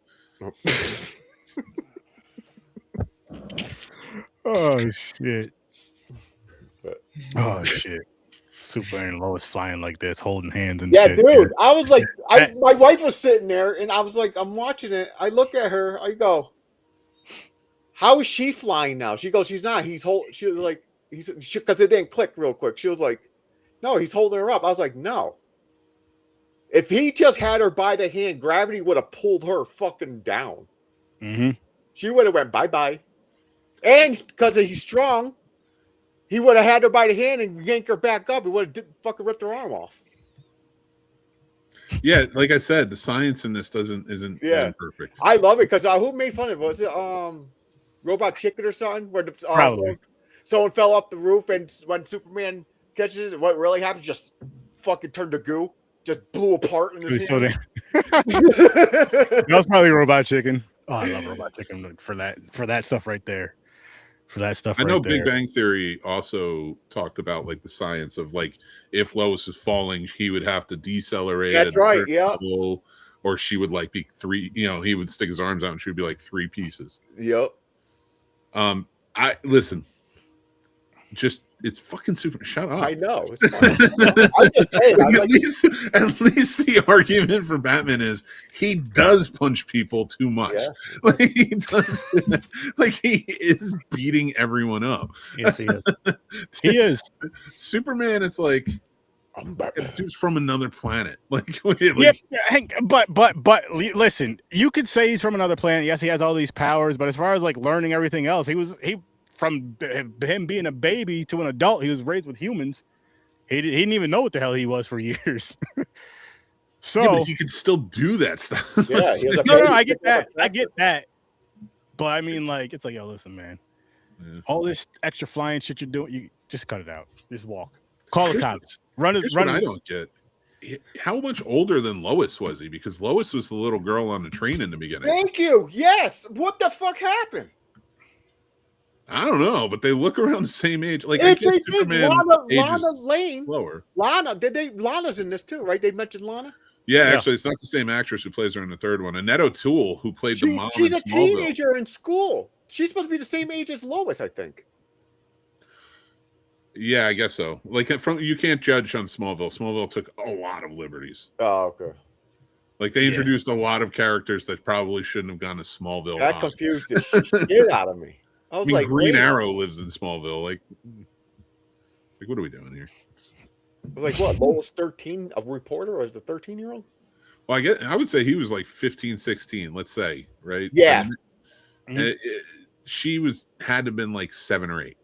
Oh shit. Oh shit. Superman and Lois flying like this, holding hands and shit. Dude. I was like, my wife was sitting there, and I was like, I'm watching it. I look at her. I go, "How is she flying now?" She goes, "She's not. She was like, because it didn't click real quick." She was like, "No, he's holding her up." I was like, "No. If he just had her by the hand, gravity would have pulled her fucking down. She would have went bye-bye. And because he's strong, he would have had her by the hand and yanked her back up. He would have fucking ripped her arm off." Yeah, like I said, the science in this isn't perfect. I love it because who made fun of it? Was it Robot Chicken or something? Where someone fell off the roof, and when Superman catches it, what really happens? Just fucking turned to goo. Just blew apart in his hand. That was probably Robot Chicken. Oh, I love Robot Chicken for that stuff right there. For that stuff, I know Big Bang Theory also talked about like the science of like if Lois is falling, he would have to decelerate. That's right, yeah. Level, or she would like be three. He would stick his arms out and she would be like three pieces. Yep. I listen. Just it's fucking super. Shut up. I know. It's at least the argument for Batman is he does punch people too much. Yeah. Like he does. Like he is beating everyone up. Yes, he is. He is. Superman. It's like I'm Batman. Dude's from another planet. Like but listen, you could say he's from another planet. Yes, he has all these powers, but as far as like learning everything else, he. From him being a baby to an adult, he was raised with humans. He didn't even know what the hell he was for years. So but he could still do that stuff. Yeah, no, I get that. But I mean, like, it's like, yo, listen, man. Yeah. All this extra flying shit you're doing, you just cut it out. Just walk. Call the cops. Run. I don't get. How much older than Lois was he? Because Lois was the little girl on the train in the beginning. Thank you. Yes. What the fuck happened? I don't know, but they look around the same age. Like I guess Superman Lana Lane. Lower. Lana's in this too, right? They mentioned Lana. Yeah, actually, it's not the same actress who plays her in the third one. Annette O'Toole, who played the mom. She's a teenager in school. She's supposed to be the same age as Lois, I think. Yeah, I guess so. Like you can't judge on Smallville. Smallville took a lot of liberties. Oh, okay. Like they introduced a lot of characters that probably shouldn't have gone to Smallville. That confused the shit out of me. I was like, Green Arrow lives in Smallville. Like, it's like, what are we doing here? I was like, what? Lois 13, a reporter, or is the 13-year-old? Well, I would say he was like 15, 16, let's say, right? Yeah. She had to have been like 7 or 8,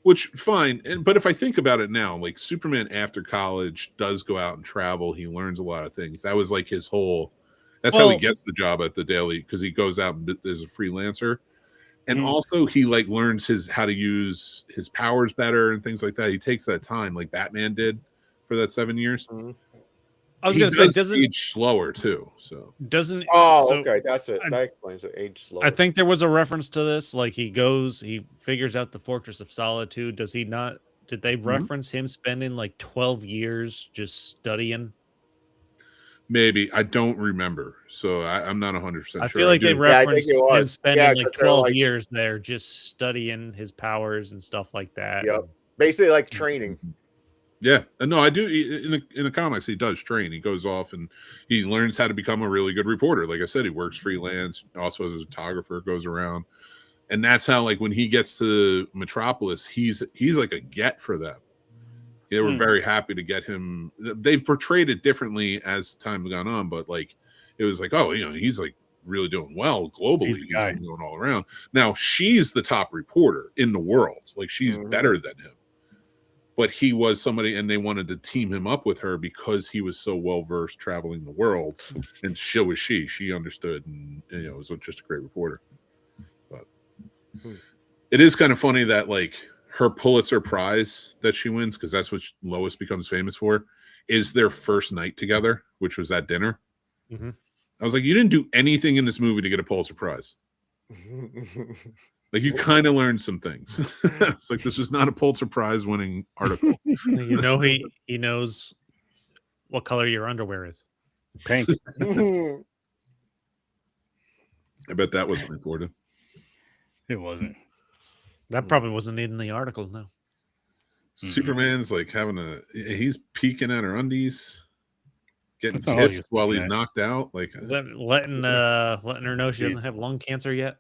which fine. But if I think about it now, like Superman after college does go out and travel. He learns a lot of things. That was like his whole. That's how he gets the job at the Daily, because he goes out as a freelancer. And also he like learns how to use his powers better and things like that. He takes that time like Batman did for that 7 years. I was He going to say, does doesn't age slower too. So Oh, so okay, that's it. I- That explains it. Age slow. I think there was a reference to this. Like he figures out the Fortress of Solitude. Does he not? Did they reference him spending like 12 years just studying? maybe I don't remember. So I'm not 100% sure. I feel like they I think referenced it him was. spending Yeah, like 'cause they're 12 like- years there just studying his powers and stuff like that. Yep. Basically, like training. Yeah, no, I do. In the comics, he does train. He goes off and he learns how to become a really good reporter. Like I said, he works freelance, also as a photographer, goes around, and that's how, like, when he gets to Metropolis, he's like a get for them. They were very happy to get him. They've portrayed it differently as time gone on, but like it was like, oh, he's like really doing well globally. He's been going all around. Now she's the top reporter in the world. Like she's better than him. But he was somebody, and they wanted to team him up with her because he was so well versed traveling the world, and so was she. She understood, and was just a great reporter. But it is kind of funny that like her Pulitzer Prize that she wins, because that's what Lois becomes famous for, is their first night together, which was that dinner. I was like, you didn't do anything in this movie to get a Pulitzer Prize. Like you kind of learned some things. It's like this was not a Pulitzer Prize winning article. He knows what color your underwear is. Pink. I bet that wasn't reported. It wasn't. That probably wasn't in the article. No. Superman's like he's peeking at her undies, getting That's kissed while he's knocked out. Like letting her know she doesn't have lung cancer yet.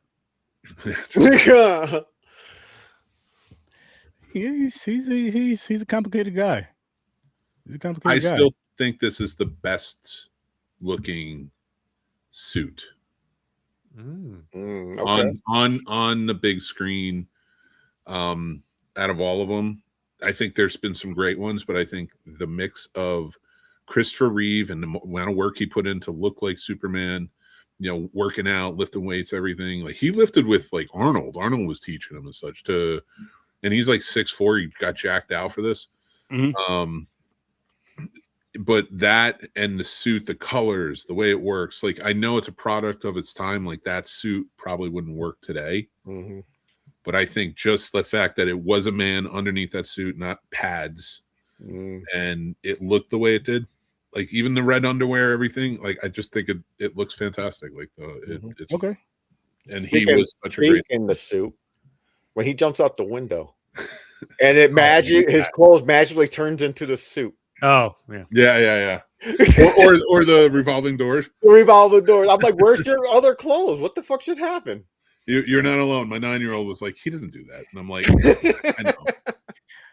Yeah, he's a complicated guy. He's a complicated guy. I still think this is the best looking suit Okay. on the big screen. Out of all of them, I think there's been some great ones, but I think the mix of Christopher Reeve and the amount of work he put in to look like Superman, working out, lifting weights, everything. Like he lifted with like Arnold. Arnold was teaching him and such and he's like 6'4". He got jacked out for this. But that and the suit, the colors, the way it works, like I know it's a product of its time. Like that suit probably wouldn't work today. But I think just the fact that it was a man underneath that suit, not pads, and it looked the way it did, like even the red underwear, everything, like I just think it looks fantastic. Like it's okay. And he was such a great in the suit when he jumps out the window, and his clothes magically turns into the suit. Oh yeah. or the revolving doors. The revolving doors. I'm like, where's your other clothes? What the fuck just happened? You're not alone. My 9-year-old was like, he doesn't do that, and I'm like, I know.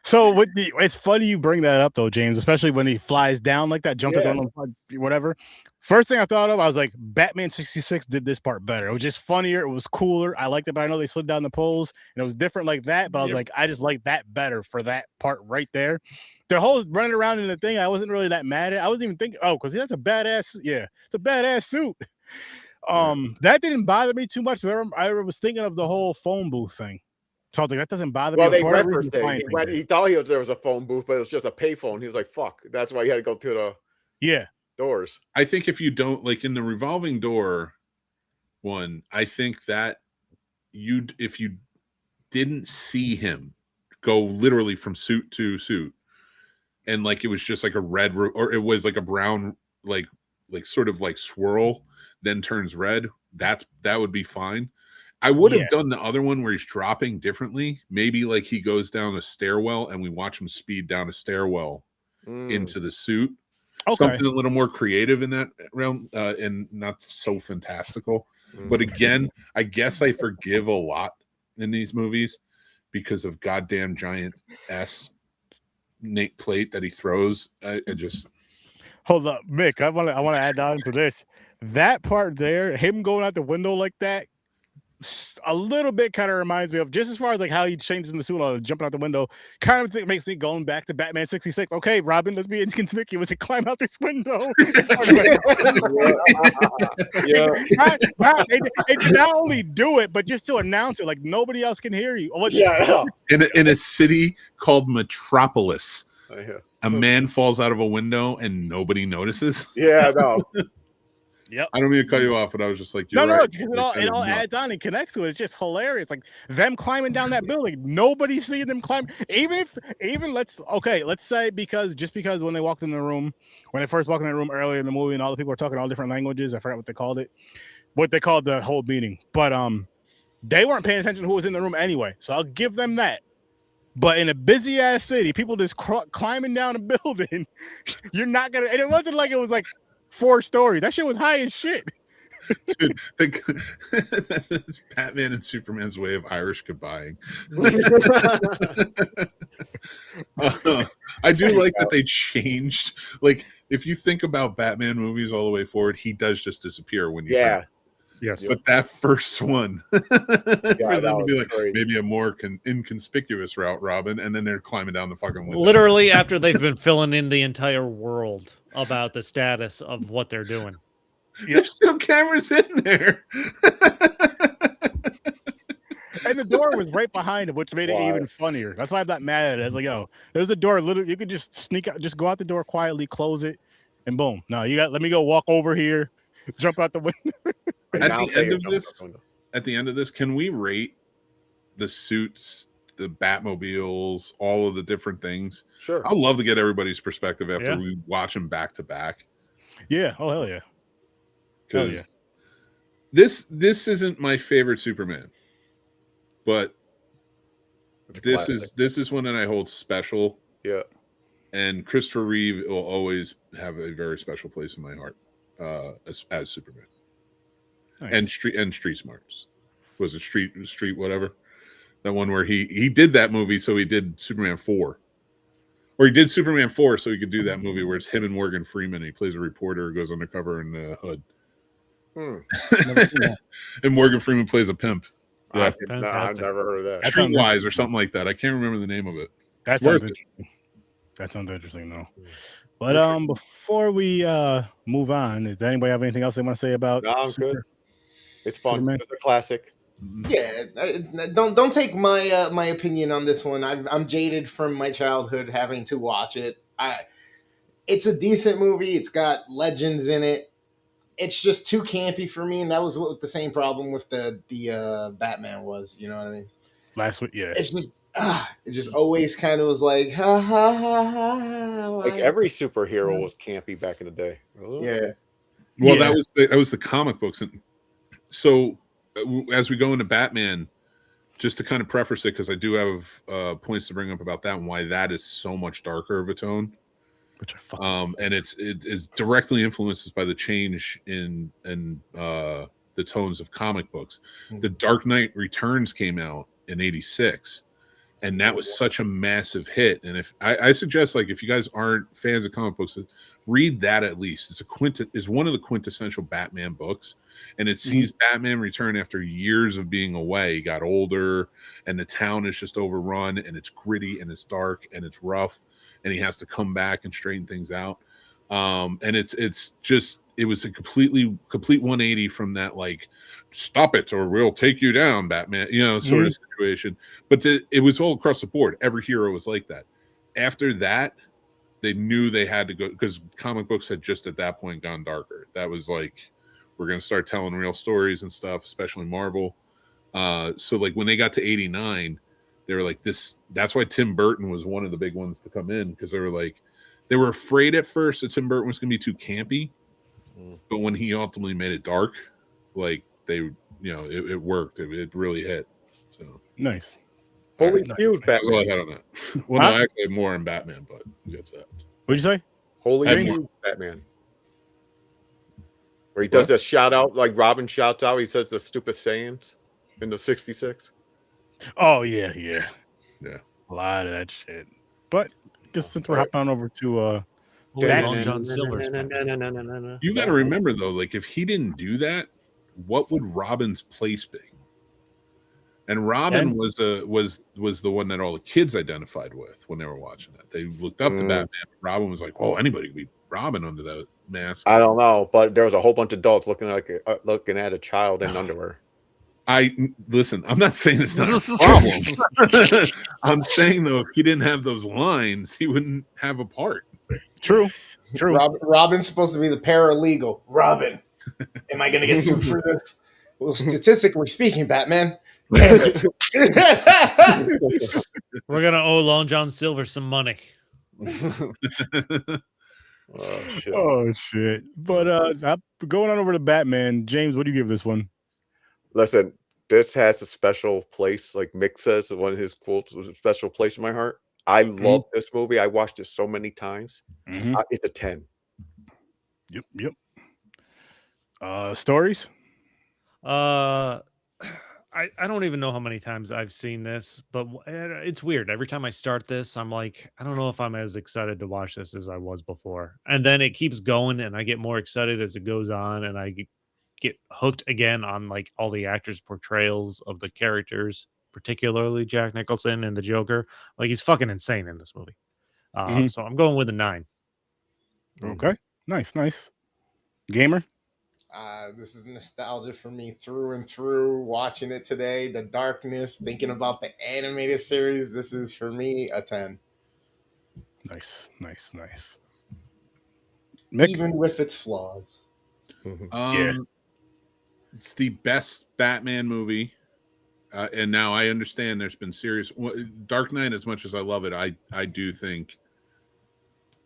So it's funny you bring that up though, James, especially when he flies down like that, jumping on whatever. First thing I thought of, I was like, Batman 66 did this part better. It was just funnier. It was cooler. I liked it, but I know they slid down the poles and it was different like that. But I was like, I just like that better for that part right there. The whole running around in the thing, I wasn't really that mad at. I wasn't even thinking, because that's a badass. Yeah, it's a badass suit. That didn't bother me too much. I was thinking of the whole phone booth thing. So I was like, that doesn't bother me. Well, they referenced it. He thought there was a phone booth, but it was just a payphone. He was like, fuck. That's why he had to go to the doors. I think if you don't, like in the revolving door one, I think that if you didn't see him go literally from suit to suit, and like it was just like a red, or it was like a brown, like sort of like swirl, then turns red, that would be fine. I would have done the other one where he's dropping differently. Maybe like he goes down a stairwell and we watch him speed down a stairwell into the suit. Something a little more creative in that realm, and not so fantastical. But again, I guess I forgive a lot in these movies because of goddamn giant ass Nate plate that he throws. I just hold up, Mick. I want to add on to this. That part there, him going out the window like that, a little bit kind of reminds me of, just as far as like how he changes in the suit on jumping out the window, kind of makes me going back to Batman 66. Okay, Robin, let's be inconspicuous and climb out this window. They not only do it, but just to announce it, like nobody else can hear you. In a city called Metropolis. a man falls out of a window and nobody notices. Yeah, no. Yep. I don't mean to cut you off, but I was just like, you're No, right. because it all adds on and connects to it. It's just hilarious. Like them climbing down that building. Nobody's seeing them climb. Let's say because when they walked in the room, when they first walked in the room earlier in the movie, and all the people were talking all different languages. I forgot what they called it. What they called the whole meeting. But they weren't paying attention to who was in the room anyway. So I'll give them that. But in a busy ass city, people just climbing down a building. You're not gonna. And it wasn't like it was like 4 stories. That shit was high as shit. Dude, it's Batman and Superman's way of Irish goodbying. I do like that they changed. Like, if you think about Batman movies all the way forward, he does just disappear when you. Yeah. Yes. But that first one, for them to be like, great. maybe a more inconspicuous route, Robin, and then they're climbing down the fucking window. Literally after they've been filling in the entire world about the status of what they're doing. There's still cameras in there. And the door was right behind him, which made it even funnier. That's why I'm not mad at it. I was like, yo, there's a door. Literally, you could just sneak out, just go out the door quietly, close it, and boom. No, let me go walk over here, jump out the window. At the end of this, can we rate the suits, the Batmobiles, all of the different things? Sure. I'd love to get everybody's perspective after we watch them back to back. Yeah. Oh, hell yeah. Because this isn't my favorite Superman, but this is one that I hold special. Yeah. And Christopher Reeve will always have a very special place in my heart as Superman. Nice. And Street Smarts. Was it Street whatever? That one where he did that movie, so he did Superman 4. Or he did Superman 4 so he could do that movie where it's him and Morgan Freeman. He plays a reporter who goes undercover in the hood. And Morgan Freeman plays a pimp. I've never heard of that. Streetwise or something like that. I can't remember the name of it. That sounds interesting. That sounds interesting, though. But before we move on, does anybody have anything else they want to say about? No, I'm good. It's fun. Superman? It's a classic. Yeah, don't take my my opinion on this one. I'm jaded from my childhood having to watch it. It's a decent movie. It's got legends in it. It's just too campy for me, and that was what the same problem with the Batman was. You know what I mean? Last week, yeah. It's just it just always kind of was like ha ha ha ha. Like every superhero was campy back in the day. Yeah. Well, that was the comic books, and so as we go into Batman, just to kind of preface it, because I do have points to bring up about that and why that is so much darker of a tone. Which I and it's directly influenced by the change in the tones of comic books. The Dark Knight Returns came out in '86, and that was such a massive hit. And if I suggest, like, if you guys aren't fans of comic books, read that at least. It's one of the quintessential Batman books, and it sees Batman return after years of being away. He got older, and the town is just overrun, and it's gritty, and it's dark, and it's rough, and he has to come back and straighten things out. And it was a complete 180 from that, like, stop it or we'll take you down, Batman, sort of situation. But it was all across the board. Every hero was like that. After that, they knew they had to go, because comic books had just at that point gone darker. That was like, we're going to start telling real stories and stuff, especially Marvel. So like when they got to 89, they were like this. That's why Tim Burton was one of the big ones to come in, because they were afraid at first that Tim Burton was going to be too campy. But when he ultimately made it dark, like it worked. It really hit. So nice. Holy feud, Batman. That's all I had on that. Well, no, I actually have more on Batman, but we'll get to that. What'd you say? Holy feud, Batman. Where he does a shout out, like Robin shouts out. He says the stupid sayings in the 66. Oh yeah. A lot of that shit. But just since we're hopping on over to John Silver's. You got to remember though, like if he didn't do that, what would Robin's place be? And Robin was the one that all the kids identified with when they were watching that. They looked up to Batman. Robin was like, "Oh, anybody could be Robin under that mask." I don't know, but there was a whole bunch of adults looking at a child in underwear. Listen, I'm not saying it's not a problem. I'm saying though, if he didn't have those lines, he wouldn't have a part. True. Robin's supposed to be the paralegal. Robin, am I going to get sued for this? Well, statistically speaking, Batman. Damn it. We're gonna owe Long John Silver some money. Oh shit! But going on over to Batman, James, what do you give this one? Listen, this has a special place, like Mick says, one of his quotes was a special place in my heart. I love this movie. I watched it so many times. It's a 10. Yep. Stories? I don't even know how many times I've seen this, but it's weird. Every time I start this, I'm like, I don't know if I'm as excited to watch this as I was before. And then it keeps going, and I get more excited as it goes on, and I get hooked again on like all the actors' portrayals of the characters, particularly Jack Nicholson and the Joker. Like, he's fucking insane in this movie. So I'm going with a 9. Okay, nice. Gamer? This is nostalgia for me through and through. Watching it today, the darkness, thinking about the animated series. This is for me a 10. Nice. Mick? Even with its flaws. It's the best Batman movie. And now I understand there's been serious Dark Knight. As much as I love it, I do think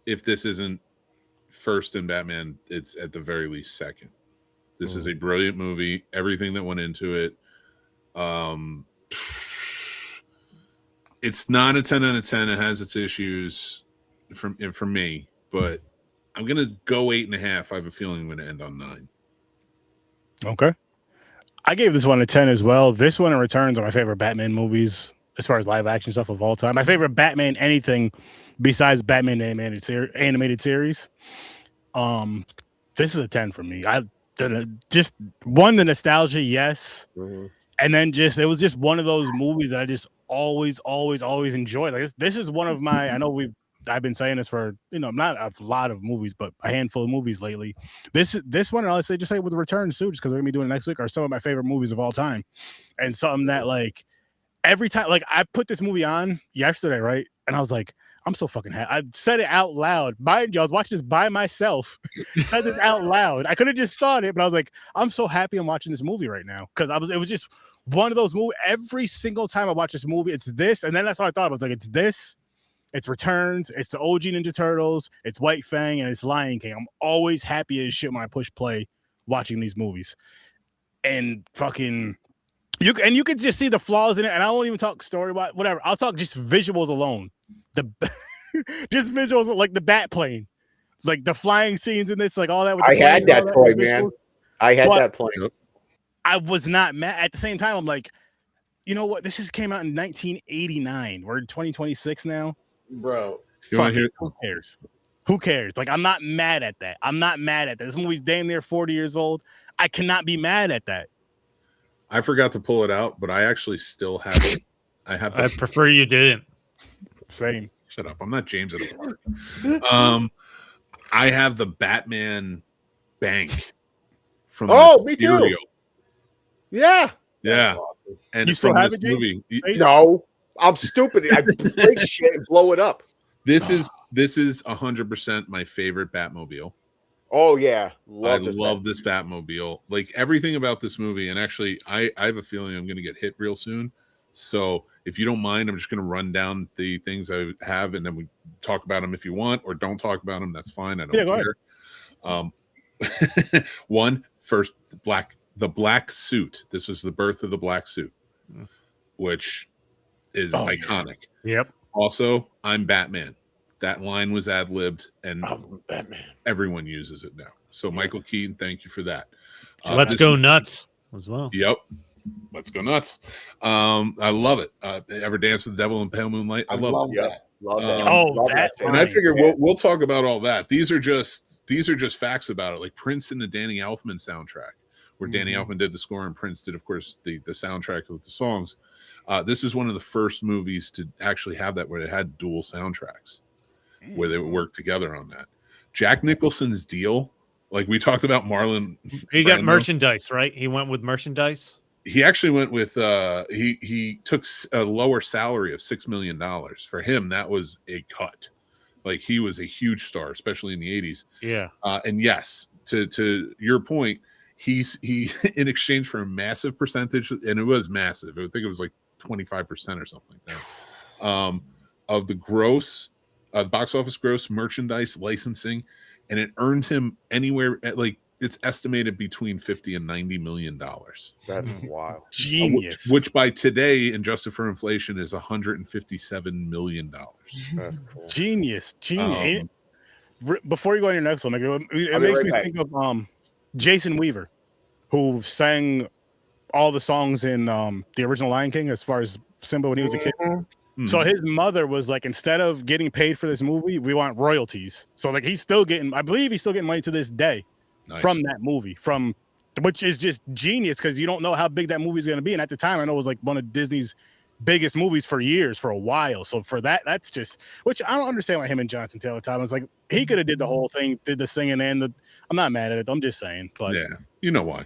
if this isn't first in Batman, it's at the very least second. This is a brilliant movie. Everything that went into it. It's not a 10 out of 10. It has its issues for me, but I'm gonna go 8.5. I have a feeling I'm gonna end on 9. Okay. I gave this one a 10 as well. This one and Returns are my favorite Batman movies as far as live action stuff of all time. My favorite Batman anything besides Batman animated series. This is a 10 for me. Just the nostalgia, yes. And then it was just one of those movies that I just always enjoyed. Like this is one of my, I've been saying this for, not a lot of movies, but a handful of movies lately. This one, I'll say with Returns too, just because we're gonna be doing it next week, are some of my favorite movies of all time. And something that like every time, like I put this movie on yesterday, right? And I was like, I'm so fucking happy. I said it out loud. Mind you, I was watching this by myself. Said this out loud. I could have just thought it, but I was like, I'm so happy I'm watching this movie right now. Because it was just one of those movies. Every single time I watch this movie, it's this. And then that's what I thought. I was like, it's this, it's Returns, it's the OG Ninja Turtles, it's White Fang, and it's Lion King. I'm always happy as shit when I push play watching these movies. And fucking you could just see the flaws in it. And I won't even talk story about whatever. I'll talk just visuals alone. Just visuals like the bat plane, like the flying scenes in this, like all that. I had that toy, man. I had that plane. I was not mad. At the same time, I'm like, you know what? This came out in 1989. We're in 2026 now, bro. Who cares? Who cares? Like, I'm not mad at that. This movie's damn near 40 years old. I cannot be mad at that. I forgot to pull it out, but I actually still have it. I prefer you didn't. Same. Shut up. I'm not James at a park. I have the Batman bank from me too. Stereo. Yeah. Awesome. And you still have it, movie. No, I'm stupid. I break shit and blow it up. This is 100% my favorite Batmobile. Oh yeah. I love this Batmobile. Like everything about this movie. And actually I have a feeling I'm gonna get hit real soon. So if you don't mind, I'm just going to run down the things I have, and then we talk about them if you want, or don't talk about them. That's fine. I don't care. First, the black suit. This was the birth of the black suit, which is iconic. Yep. Also, I'm Batman. That line was ad-libbed, and Batman. Everyone uses it now. So Michael Keaton, thank you for that. Let's go nuts as well. Yep. Let's go nuts. I love it. Ever dance with the devil in pale moonlight? I love that. Love that. And I figure we'll talk about all that. These are just facts about it. Like Prince and the Danny Elfman soundtrack, where Danny Elfman did the score and Prince did, of course, the soundtrack with the songs. This is one of the first movies to actually have that, where it had dual soundtracks, where they would work together on that. Jack Nicholson's deal, like we talked about Marlon. He got merchandise, right? He went with merchandise. he actually went with he took a lower salary of $6 million. For him, that was a cut. Like, he was a huge star, especially in the 80s. Yeah. And yes, to your point, he in exchange for a massive percentage, and it was massive. I think it was like 25% or something like that, of the gross, box office gross, merchandise, licensing, and it earned him anywhere at, like, it's estimated between $50 and $90 million. That's wild. Genius. Which by today, adjusted for inflation, is $157 million. That's cool. Genius. Before you go on your next one, like, it I'll be makes right me back. think of Jason Weaver, who sang all the songs in the original Lion King as far as Simba when he was a kid. So his mother was like, instead of getting paid for this movie, we want royalties. So like, I believe he's still getting money to this day from that movie, which is just genius, because you don't know how big that movie is going to be. And at the time, I know it was like one of Disney's biggest movies for a while. So for that's just, which I don't understand why him and Jonathan Taylor Thomas, like, he could have did the whole thing, did the singing and I'm not mad at it. I'm just saying, but yeah, you know why.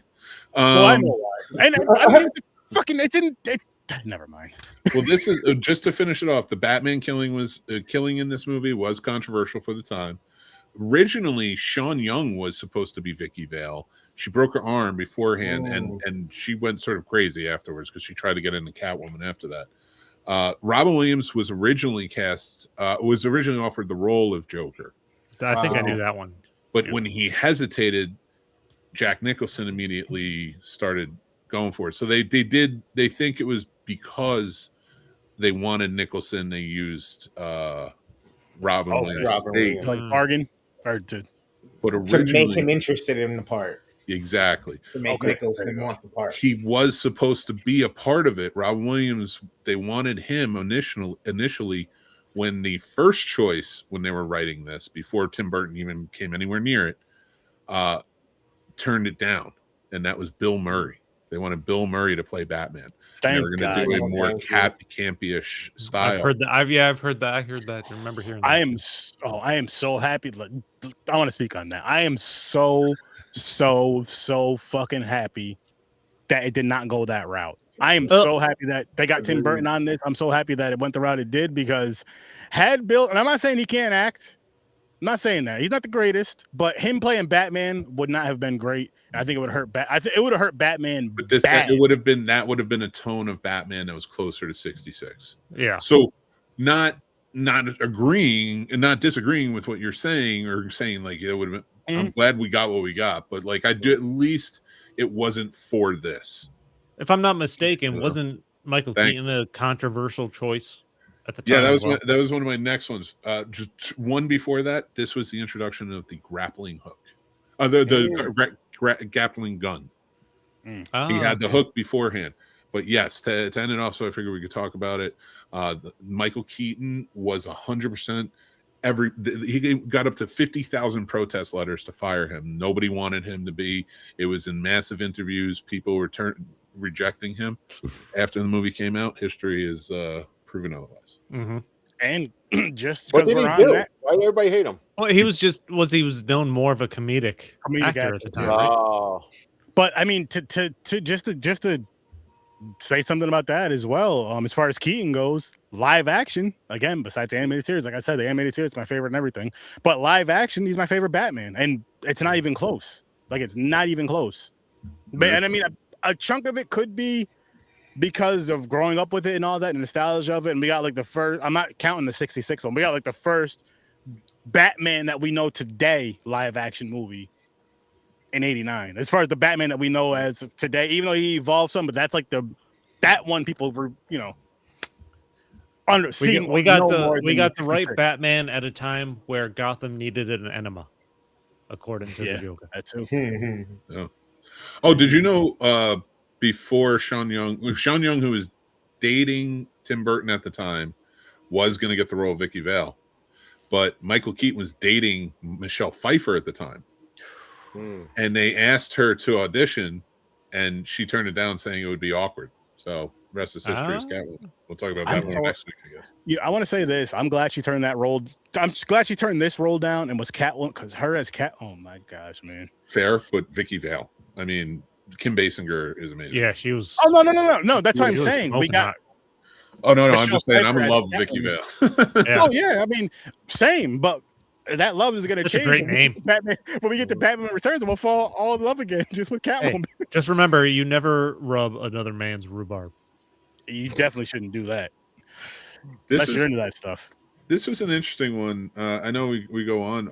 Well, I know why. And I mean, never mind. Well, this is just to finish it off. The Batman killing in this movie was controversial for the time. Originally, Sean Young was supposed to be Vicky Vale. She broke her arm beforehand, and she went sort of crazy afterwards because she tried to get into Catwoman after that. Robin Williams was originally offered the role of Joker. I think I knew that one. But when he hesitated, Jack Nicholson immediately started going for it. So they think it was because they wanted Nicholson. They used Robin Williams. Like bargain or to make him interested in the part. Exactly. To make Nicholson want the part. He was supposed to be a part of it. Robin Williams, they wanted him initially when the first choice, when they were writing this, before Tim Burton even came anywhere near it, turned it down. And that was Bill Murray. They wanted Bill Murray to play Batman. They were going to do a more campy-ish style. I've heard that. I've heard that. I heard that. I remember hearing that. I am so happy. I want to speak on that. I am so fucking happy that it did not go that route. I am so happy that they got Tim Burton on this. I'm so happy that it went the route it did, because had Bill, and I'm not saying he can't act. I'm not saying that he's not the greatest, but him playing Batman would not have been great. I think it would hurt. I think it would have hurt Batman. But it would have been a tone of Batman that was closer to 66. Yeah. So not agreeing and not disagreeing with what you're saying, or saying like it would have been. I'm glad we got what we got, but like, I do, at least it wasn't for this. If I'm not mistaken, wasn't Michael Keaton a controversial choice at the time? Yeah, that was one of my next ones. Just one before that, this was the introduction of the grappling hook, the grappling gun. He had the hook beforehand, but yes, to end it off, so I figured we could talk about it. Michael Keaton was 100%. He got up to 50,000 protest letters to fire him. Nobody wanted him to be. It was in massive interviews. People were rejecting him. After the movie came out, history is proven otherwise. Mm-hmm. And just what because did we're he on do? that, Why did everybody hate him? Well, he was known more of a comedic actor at the time. Oh, right? But I mean, to say something about that as well. As far as Keaton goes, live action, again, besides the animated series, like I said, the animated series is my favorite and everything. But live action, he's my favorite Batman, and it's not even close. Like, it's not even close. But and I mean, a chunk of it could be because of growing up with it and all that, and nostalgia of it. And we got like the first. I'm not counting the '66 one. We got like the first Batman that we know today live action movie in '89. As far as the Batman that we know as of today, even though he evolved some, but that's like that one people were, you know, we got the right Batman at a time where Gotham needed an enema, according to the Joker. That too. Oh, did you know before Sean Young, who was dating Tim Burton at the time, was going to get the role of Vicky Vale, but Michael Keaton was dating Michelle Pfeiffer at the time. And they asked her to audition, and she turned it down, saying it would be awkward. So rest is history. We'll talk about that one next week, I guess. Yeah, I want to say this. I'm glad she turned that role. I'm glad she turned this role down and was Catwoman, because her as Cat. Oh my gosh, man. Fair, but Vicky Vale. I mean, Kim Basinger is amazing. Yeah, she was. Oh no. That's what I'm She was saying. We smoking got. hot. Oh no, I'm Michelle just saying I'm Pfeiffer in as love with Vicky Catwoman. Vale. Yeah. Oh yeah, I mean, same, but that love is going to Such a change. great name. When we get to Batman Returns, we'll fall all in love again just with Catwoman. Hey, just remember, you never rub another man's rhubarb. You definitely shouldn't do that. This Unless you're into that stuff. This was an interesting one. I know we go on.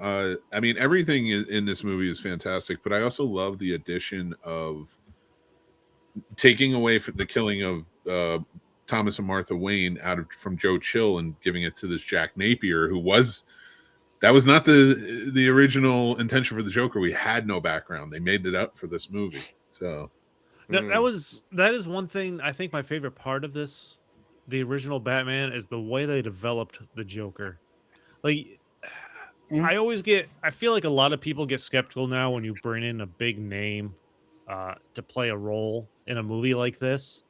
I mean, everything in this movie is fantastic, but I also love the addition of taking away from the killing of Thomas and Martha Wayne from Joe Chill and giving it to this Jack Napier, that was not the original intention for the Joker. We had no background. They made it up for this movie. So that is one thing. I think my favorite part of this, the original Batman, is the way they developed the Joker. Like, I feel like a lot of people get skeptical now when you bring in a big name to play a role in a movie like this,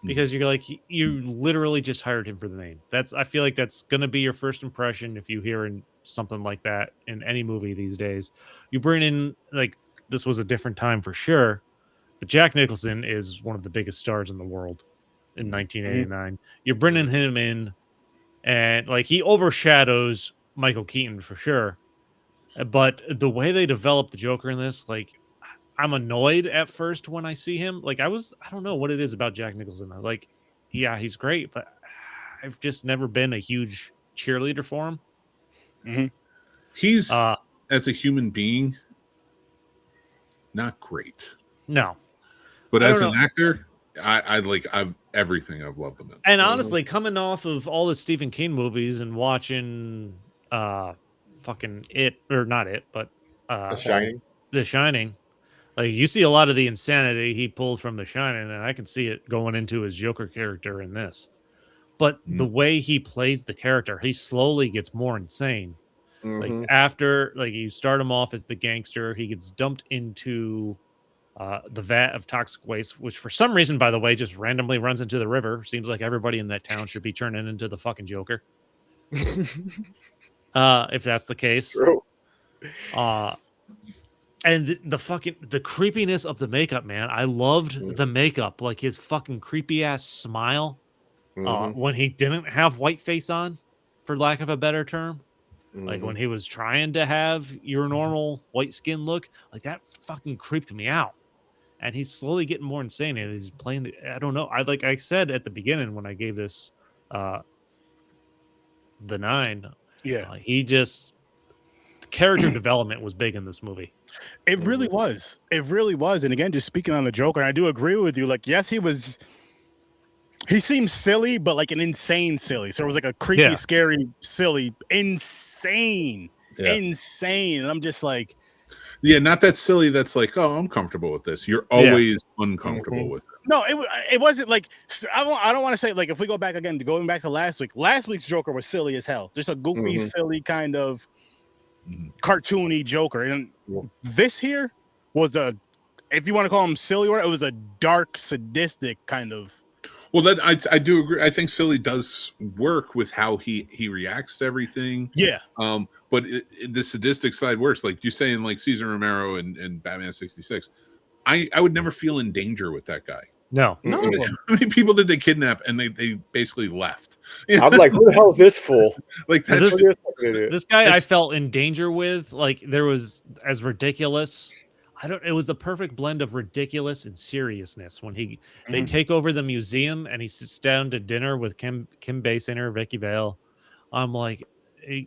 because you're like, you literally just hired him for the name. I feel like that's going to be your first impression if you hear something like that in any movie these days. You bring in, like, this was a different time for sure, but Jack Nicholson is one of the biggest stars in the world in 1989. You're bringing him in, and like, he overshadows Michael Keaton for sure. But the way they developed the Joker in this, like, I'm annoyed at first when I see him. Like, I don't know what it is about Jack Nicholson. Like, yeah, he's great, but I've just never been a huge cheerleader for him. He's as a human being, not great. No, but as an actor, I've everything I've loved him in. And honestly, coming off of all the Stephen King movies and watching fucking The Shining. Like, you see a lot of the insanity he pulled from The Shining, and I can see it going into his Joker character in this. But the way he plays the character, he slowly gets more insane. Like, after, like, you start him off as the gangster, he gets dumped into the vat of toxic waste, which for some reason, by the way, just randomly runs into the river. Seems like everybody in that town should be turning into the fucking Joker. If that's the case. True. And the creepiness of the makeup, man. I loved the makeup, like his fucking creepy ass smile when he didn't have white face on, for lack of a better term. Like, when he was trying to have your normal white skin look, like, that fucking creeped me out. And he's slowly getting more insane, and he's playing I don't know. Like I said at the beginning when I gave this the 9. Yeah. Character development was big in this movie. It really was. It really was. And again, just speaking on the Joker, I do agree with you. Like, yes, he seems silly, but like an insane silly. So it was like a creepy, scary, silly, insane. And I'm just like, yeah, not that silly. That's like, oh, I'm comfortable with this. You're always uncomfortable with it. No, it wasn't like, I don't want to say, like, if we go back again, going back to last week's Joker was silly as hell. Just a goofy, silly kind of cartoony Joker. And this here was if you want to call him silly, it was a dark, sadistic kind of. Well, that I do agree. I think silly does work with how he reacts to everything. Yeah. But the sadistic side works. Like you saying, like Cesar Romero and Batman 66. I would never feel in danger with that guy. No. How many people did they kidnap and they basically left? I'm like, who the hell is this fool? Like, this guy I felt in danger with. Like, there was as ridiculous. It was the perfect blend of ridiculous and seriousness when they take over the museum and he sits down to dinner with Kim Basinger, Vicky Vale. I'm like,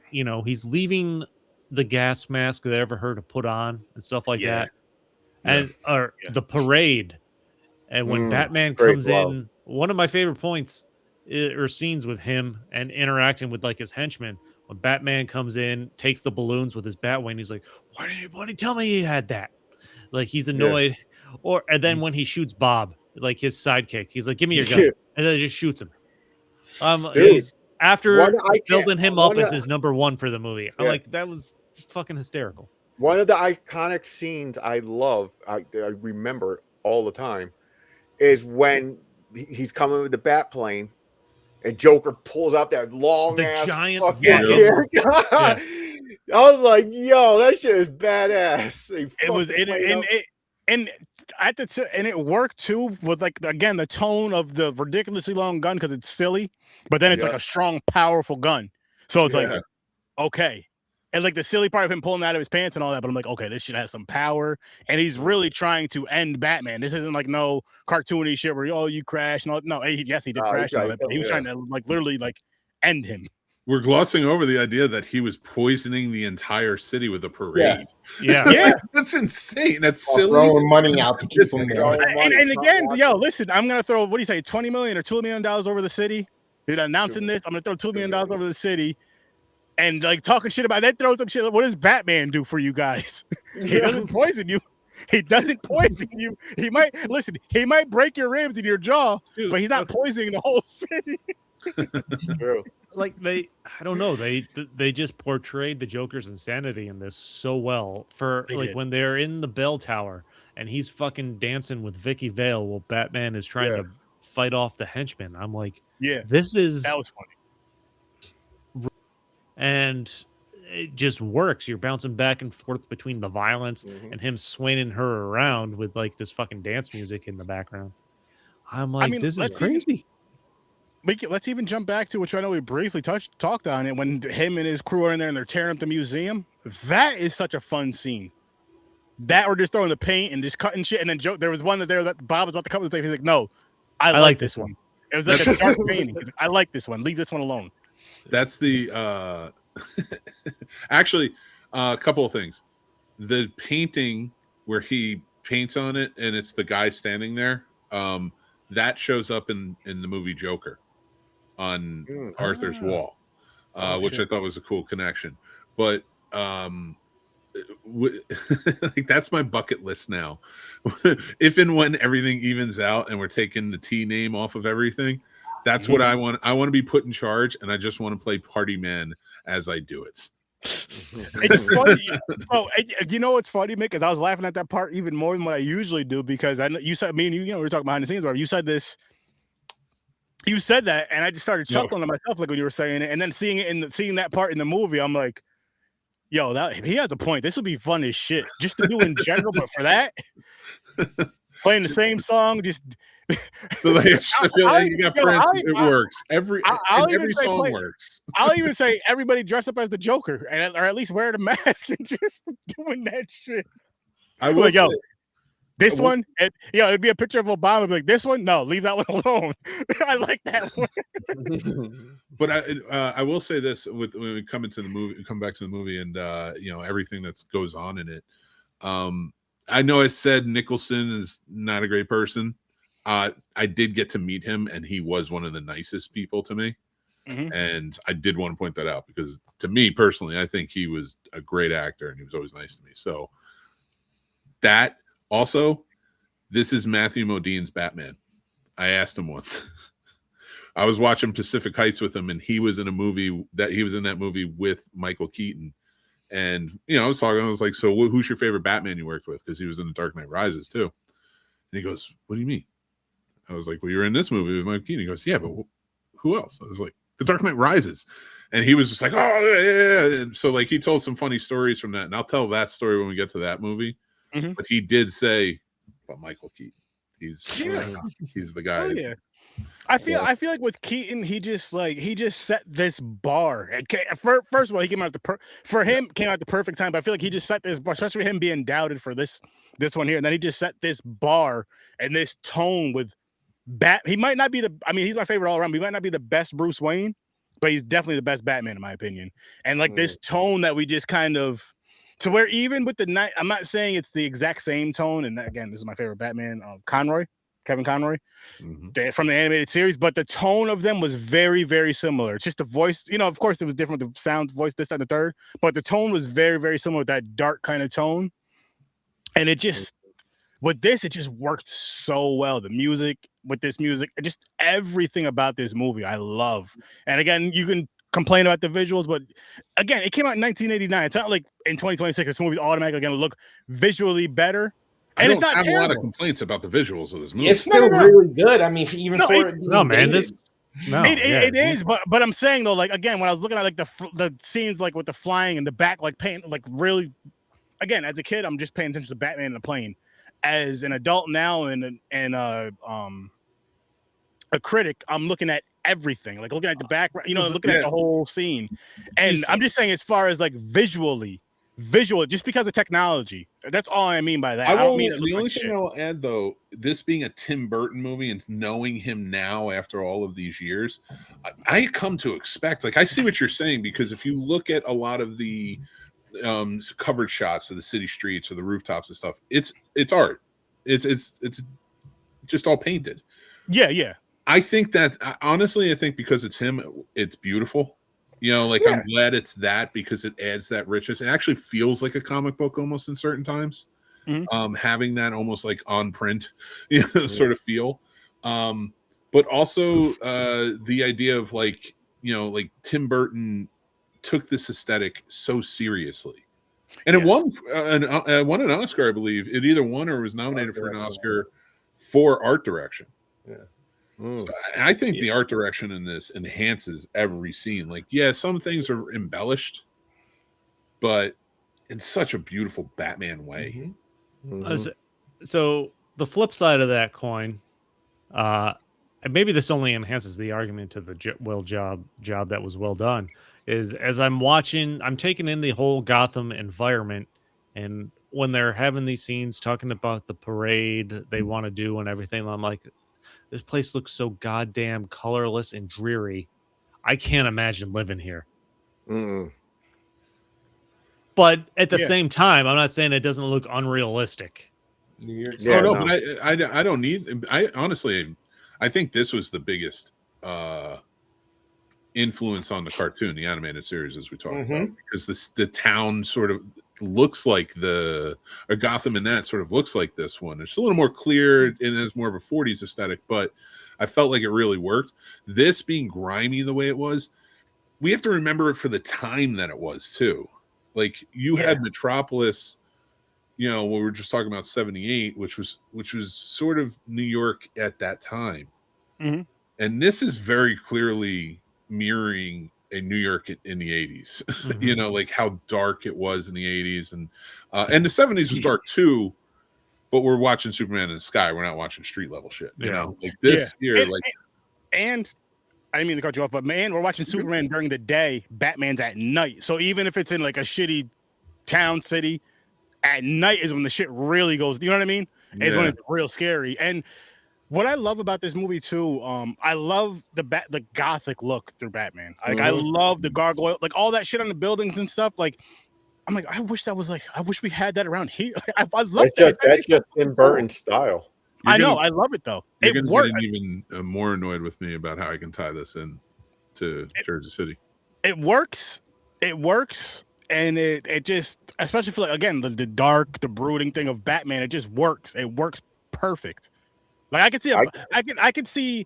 he's leaving the gas mask they ever heard to put on and stuff like that. And the parade. And when Batman comes in, one of my favorite points or scenes with him and interacting with like his henchmen, when Batman comes in, takes the balloons with his Batwing, he's like, why didn't you tell me he had that? Like, he's annoyed. And then when he shoots Bob, like his sidekick, he's like, give me your gun. And then just shoots him. After building him up as his number 1 for the movie, I'm like, that was just fucking hysterical. One of the iconic scenes I love, I remember all the time, is when he's coming with the bat plane and Joker pulls out that long ass giant I was like, yo, that shit is badass. and it worked too with like again the tone of the ridiculously long gun because it's silly, but then it's like a strong, powerful gun. So it's like okay, and like the silly part of him pulling out of his pants and all that, but I'm like, okay, this shit has some power, and he's really trying to end Batman. This isn't like no cartoony shit where you crash and all. No, yes, he did crash and all that, but he was trying to like literally like end him. We're glossing over the idea that he was poisoning the entire city with a parade. Yeah. That's insane. That's silly. Throwing money out to keep him there. And again, listen, I'm gonna throw, what do you say, $20 million or $2 million over the city? He's announcing this. I'm gonna throw $2 million over the city, and like talking shit about that. Throw some shit. What does Batman do for you guys? He doesn't poison you. He doesn't poison you. He might break your ribs and your jaw, but he's not poisoning the whole city. True. Like I don't know, they just portrayed the Joker's insanity in this so well. When they're in the bell tower and he's fucking dancing with Vicky Vale while Batman is trying to fight off the henchman. I'm like, that was funny, and it just works. You're bouncing back and forth between the violence and him swinging her around with like this fucking dance music in the background. I'm like, this is crazy. Let's even jump back to which I know we briefly talked on it when him and his crew are in there and they're tearing up the museum. That is such a fun scene. That or just throwing the paint and just cutting shit. And then there was one that Bob was about to cut with. He's like, "No, I like this one." It was like a dark painting. Like, I like this one. Leave this one alone. That's the actually a couple of things. The painting where he paints on it and it's the guy standing there. That shows up in the movie Joker on Arthur's wall, which I thought was a cool connection. But like that's my bucket list now. If and when everything evens out and we're taking the T name off of everything, that's what I want. I want to be put in charge, and I just want to play party man as I do it. It's funny. So you know what's funny, Mick? Because I was laughing at that part even more than what I usually do because I know you said me and you know we were talking behind the scenes. Where you said this, you said that, and I just started chuckling to myself like when you were saying it, and then seeing that part in the movie, I'm like, yo, he has a point. This would be fun as shit just to do in general, but for that, playing the same song, just. So like, I feel like you got Prince. It works. Every song works. I'll even say everybody dress up as the Joker, or at least wear the mask and just doing that shit. I will say, this one, it'd be a picture of Obama. Like this one, no, leave that one alone. I like that one. But I will say this: when we come back to the movie, and everything that goes on in it. I know I said Nicholson is not a great person. I did get to meet him, and he was one of the nicest people to me. And I did want to point that out because, to me personally, I think he was a great actor, and he was always nice to me. So that also, this is Matthew Modine's Batman. I asked him once. I was watching Pacific Heights with him, and he was in that movie with Michael Keaton. And I was like, so who's your favorite Batman you worked with? Because he was in The Dark Knight Rises too. And he goes, what do you mean? I was like, well, you're in this movie with Michael Keaton. He goes, yeah, but who else? I was like, The Dark Knight Rises. And he was just like, oh, yeah. And so like he told some funny stories from that. And I'll tell that story when we get to that movie. But he did say about Michael Keaton. He's the guy. Oh, yeah. I feel like with Keaton, he just set this bar. First of all, he came out at the perfect time. But I feel like he just set this bar, especially him being doubted for this one here. And then he just set this bar and this tone with he might not be he's my favorite all around. But he might not be the best Bruce Wayne, but he's definitely the best Batman in my opinion. And like this tone that we just kind of to where even with the night, I'm not saying it's the exact same tone. And again, this is my favorite Batman, Kevin Conroy from the animated series, but the tone of them was very, very similar. It's just the voice, of course it was different with the sound, voice, this, that, and the third, but the tone was very, very similar with that dark kind of tone. And it just, with this, it just worked so well. The music, with this music, just everything about this movie, I love. And again, you can complain about the visuals, but again, it came out in 1989. It's not like in 2026, this movie's automatically going to look visually better. And it's not have terrible. A lot of complaints about the visuals of this movie. It's still really good. I mean, it is. But I'm saying though, like again, when I was looking at like the scenes like with the flying and the back, like paint, like really, again, as a kid, I'm just paying attention to Batman and the plane. as an adult now and a critic, I'm looking at everything, like looking at the background, looking at the whole scene. And I'm just saying, as far as like visual, just because of technology, that's all I mean by that. I don't mean the only thing I will add, though, this being a Tim Burton movie and knowing him now after all of these years, I come to expect, like, I see what you're saying, because if you look at a lot of the covered shots of the city streets or the rooftops and stuff, it's art. It's just all painted. Yeah. I think that, honestly, I think because it's him, it's beautiful. I'm glad it's that, because it adds that richness. It actually feels like a comic book almost in certain times. Mm-hmm. Having that almost like on print, sort of feel. But also the idea of like Tim Burton took this aesthetic so seriously. And it won an Oscar, I believe. It either won or was nominated for an Oscar for art direction. Yeah. So I think the art direction in this enhances every scene. Like, some things are embellished, but in such a beautiful Batman way. Mm-hmm. Mm-hmm. So the flip side of that coin, and maybe this only enhances the argument to the job that was well done, is as I'm watching, I'm taking in the whole Gotham environment, and when they're having these scenes talking about the parade they want to do and everything, I'm like, this place looks so goddamn colorless and dreary. I can't imagine living here. Mm. But at the same time, I'm not saying it doesn't look unrealistic. New York City. But I don't need. I honestly, I think this was the biggest influence on the cartoon, the animated series, as we talked about, because the town sort of looks like Gotham, and that sort of looks like this one. It's a little more clear and has more of a 40s aesthetic, but I felt like it really worked. This being grimy the way it was, we have to remember it for the time that it was too. Like, you had Metropolis, we were just talking about 78, which was sort of New York at that time. Mm-hmm. And this is very clearly mirroring a New York in the 80s, like how dark it was in the 80s, and the 70s was dark too, but we're watching Superman in the sky. We're not watching street level shit, like this here. And I didn't mean to cut you off, but man, we're watching Superman during the day, Batman's at night. So even if it's in like a shitty town city, at night is when the shit really goes, you know what I mean? It's when it's real scary. And what I love about this movie too, I love the gothic look through Batman. Like, I love the gargoyle, like all that shit on the buildings and stuff. Like, I'm like, I wish we had that around here. I love that. That's just Tim Burton's style. I know, I love it though. You're going to get even more annoyed with me about how I can tie this in to Jersey City. It works, and it just, especially for, like, again, the dark, the brooding thing of Batman, it just works. It works perfect. Like, I could see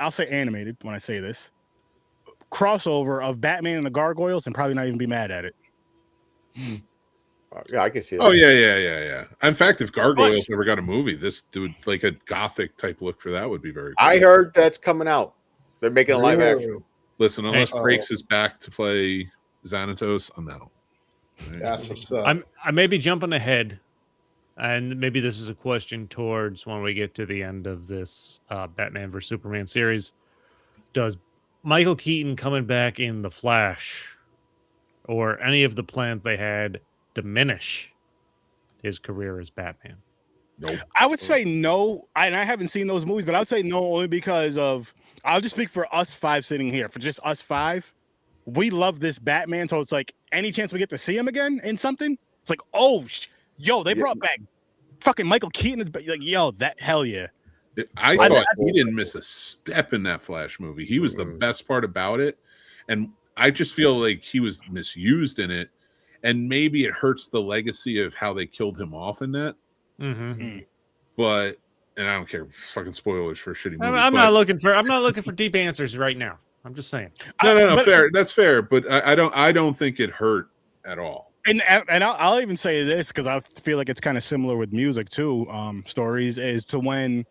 I'll say animated when I say this, crossover of Batman and the Gargoyles and probably not even be mad at it. Yeah, I can see that. Oh yeah. In fact, if Gargoyles never got a movie, this would, like, a gothic type look for that would be very cool. I heard that's coming out. They're making a live action. Listen, unless Frakes is back to play Xanatos, I'm out. Right? That's what's up. I may be jumping ahead, and maybe this is a question towards when we get to the end of this Batman vs Superman series. Does Michael Keaton coming back in The Flash or any of the plans they had diminish his career as Batman? Nope. I would say no, and I haven't seen those movies, but I would say no only because of, I'll just speak for us five sitting here. For just us five, we love this Batman, so it's like any chance we get to see him again in something, it's like, they brought back fucking Michael Keaton. It's like, that hell yeah. I thought he didn't miss a step in that Flash movie. He was the best part about it, and I just feel like he was misused in it, and maybe it hurts the legacy of how they killed him off in that. But, and I don't care, fucking spoilers for a shitty movie. I'm not looking for deep answers right now. I'm just saying. No, fair. That's fair, but I don't think it hurt at all. And I'll even say this, because I feel like it's kind of similar with music too. Stories is to when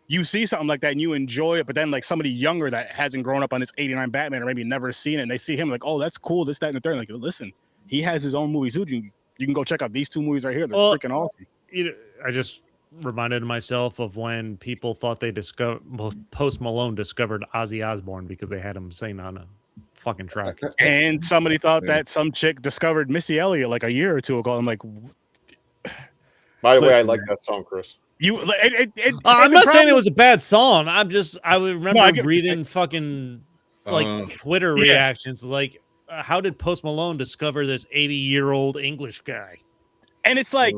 you see something like that and you enjoy it, but then like somebody younger that hasn't grown up on this 89 Batman or maybe never seen it, and they see him like, oh, that's cool, this, that, and the third. Like, listen, he has his own movies too. You can go check out these two movies right here. They're freaking awesome. I just reminded myself of when people thought they Post Malone discovered Ozzy Osbourne because they had him sing on a fucking track. And somebody thought that some chick discovered Missy Elliott like a year or two ago. I'm like, by the way, I like that song, Chris. I'm not saying it was a bad song. I would remember reading fucking like Twitter reactions like, how did Post Malone discover this 80-year-old English guy? And it's like,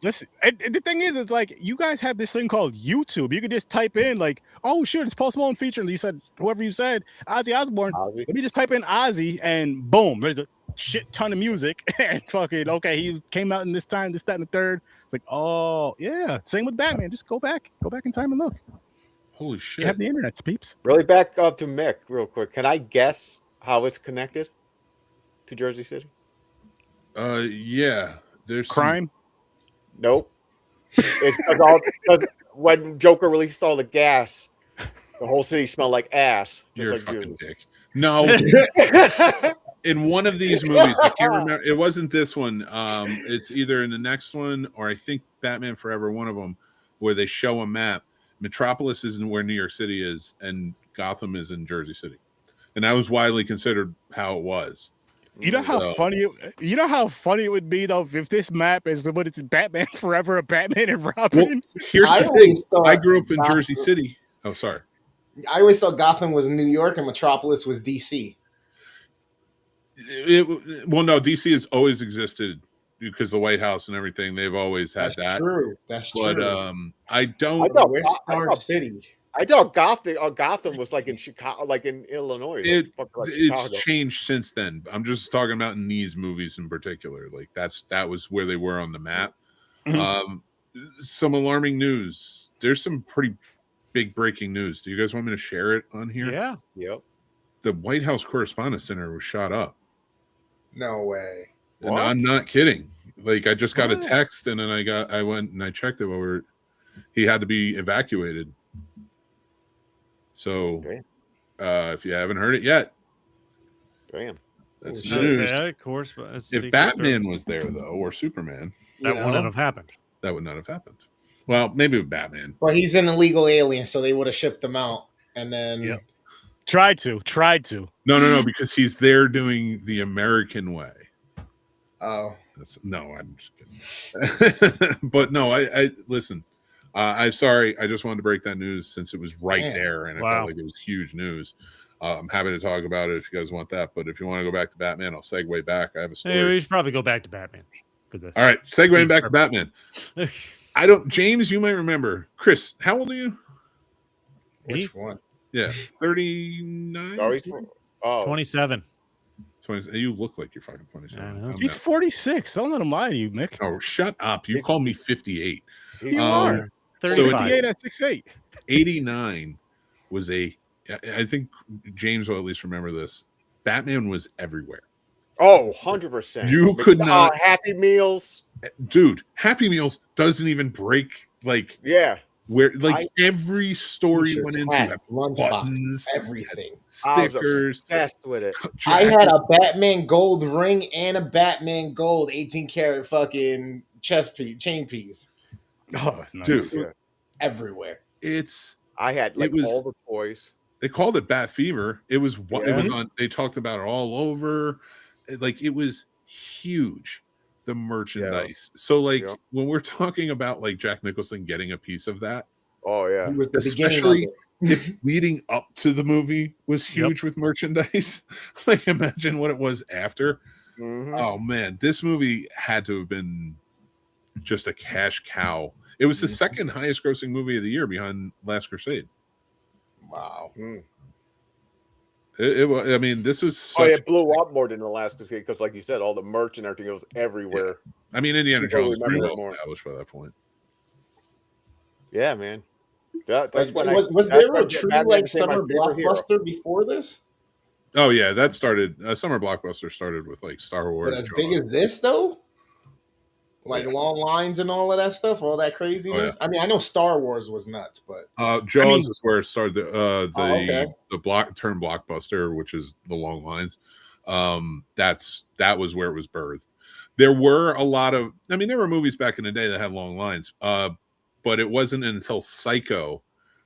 listen, the thing is, it's like you guys have this thing called YouTube. You could just type in like, oh shit, it's Post Malone featuring. You said whoever you said, Ozzy Osbourne. Let me just type in Ozzy, and boom, there's a shit ton of music. And fucking okay, he came out in this time, this, that, and the third. It's like, oh yeah, same with Batman. Just go back in time and look. Holy shit! You have the internet, peeps. Really back up to Mick real quick. Can I guess how it's connected to Jersey City? Yeah. There's crime. Nope. It's because when Joker released all the gas, the whole city smelled like ass. Just You're like a fucking you. dick. No. In one of these movies, I can't remember. It wasn't this one. It's either in the next one or I think Batman Forever, one of them, where they show a map. Metropolis isn't where New York City is, and Gotham is in Jersey City, and that was widely considered how it was. You know how funny it would be though if this map is what it's Batman Forever, a Batman and Robin. Well, here's the thing. I grew up in Jersey City. Oh, sorry. I always thought Gotham was New York and Metropolis was DC. Well, no, DC has always existed because the White House and everything. They've always had that. True. That's true. But I don't. Where's Star City? I thought Gotham was like in Chicago, like in Illinois. It's changed since then. I'm just talking about in these movies in particular. Like that was where they were on the map. Mm-hmm. Some alarming news. There's some pretty big breaking news. Do you guys want me to share it on here? Yeah. Yep. The White House Correspondence Center was shot up. No way. And I'm not kidding. Like I just got a text, and then I went and I checked it. He had to be evacuated. So, if you haven't heard it yet, that's news. Yeah, of course. If Batman was there, though, or Superman, that wouldn't have happened. That would not have happened. Well, maybe with Batman. Well, he's an illegal alien, so they would have shipped him out, and then tried to. No, because he's there doing the American way. Oh, I'm just kidding. But no, I listen. I'm sorry. I just wanted to break that news since it was right there, and I felt like it was huge news. I'm happy to talk about it if you guys want that. But if you want to go back to Batman, I'll segue back. I have a story. Hey, we should probably go back to Batman for this. All right, segueing back to Batman. James, you might remember. Chris, how old are you? Which one? Yeah, 39. 27. 20, you look like you're fucking 27. He's 46. Don't let him lie to you, Mick. Oh, shut up. You call me 58. You are. 58 at 6'8". 89 was I think James will at least remember this. Batman was everywhere. Oh, 100%. You could not. Happy Meals. Dude, Happy Meals doesn't even break where every story went into buttons, everything, stickers. I was obsessed with it. I had a Batman gold ring and a Batman gold 18 karat fucking chain piece. Oh, nice. Dude, everywhere. I had all the toys. They called it Bat Fever. It was on. They talked about it all over. It was huge. The merchandise. So when we're talking about Jack Nicholson getting a piece of that, he was the especially if leading up to the movie was huge with merchandise. Imagine what it was after. Mm-hmm. Oh man, this movie had to have been just a cash cow. It was the second highest grossing movie of the year behind Last Crusade. Wow. I mean, this was. It blew up more than the Last Crusade because, like you said, all the merch and everything was everywhere. Yeah. I mean, Indiana Jones was pretty well established by that point. Yeah, man. That's when was there a true summer blockbuster before this? Oh yeah, that started. Summer blockbuster started with Star Wars. But as big as this though. Long lines and all of that stuff, all that craziness. I mean, I know Star Wars was nuts, but Jaws is where it started. The term blockbuster, which is the long lines. That was where it was birthed. there were a lot of, I mean, there were movies back in the day that had long lines, but it wasn't until Psycho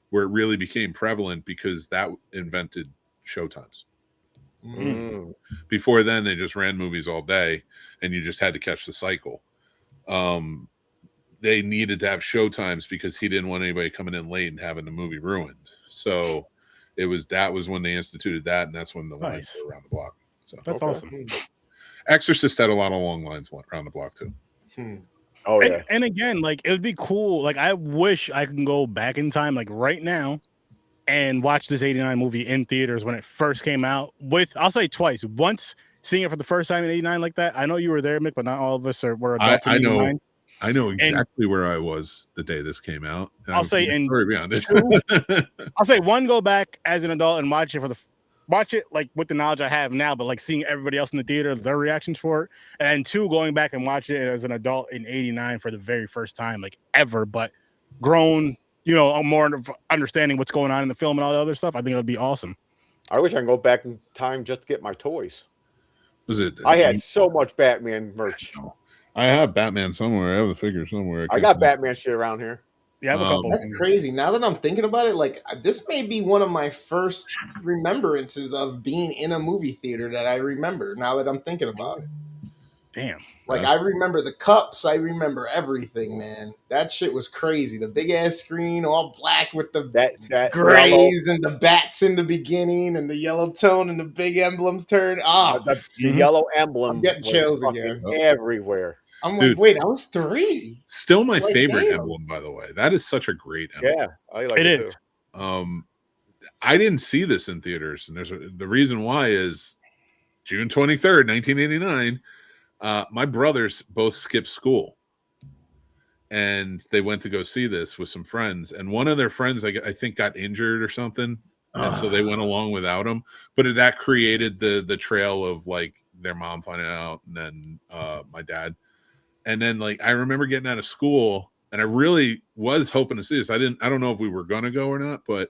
where it really became prevalent because that invented showtimes. Before then, they just ran movies all day, and you just had to catch the cycle. They needed to have showtimes because he didn't want anybody coming in late and having the movie ruined. So that was when they instituted that, and that's when the lines were around the block. So that's awesome. Exorcist had a lot of long lines around the block too. Oh yeah. And again, like it would be cool. Like I wish I can go back in time, like right now, and watch this '89 movie in theaters when it first came out. I'll say twice. Once seeing it for the first time in '89 like that. I know you were there, Mick, but not all of us were adults in '89. I know exactly where I was the day this came out. I'll say beyond it. I'll say one, go back as an adult and watch it like with the knowledge I have now, but like seeing everybody else in the theater, their reactions for it. And two, going back and watching it as an adult in '89 for the very first time, like ever, but grown, more understanding what's going on in the film and all the other stuff. I think it would be awesome. I wish I could go back in time just to get my toys. Was it? I had so much Batman merch. I have Batman somewhere. I have the figure somewhere. I got Batman shit around here. Yeah, I have a couple. That's crazy. Now that I'm thinking about it, like this may be one of my first remembrances of being in a movie theater that I remember. Now that I'm thinking about it, damn. Like I remember the cups. I remember everything, man. That shit was crazy. The big ass screen, all black with the grays and the bats in the beginning, and the yellow tone and the big emblems turn. The yellow emblem. I'm getting chills again everywhere. I'm like, wait, I was 3. Still my favorite emblem, by the way. That is such a great emblem. Yeah, I like it too. I didn't see this in theaters, and the reason why is June 23rd, 1989. My brothers both skipped school, and they went to go see this with some friends. And one of their friends, I think, got injured or something, and so they went along without him. But that created the trail of like their mom finding out, and then my dad. And then like I remember getting out of school, and I really was hoping to see this. I don't know if we were gonna go or not, but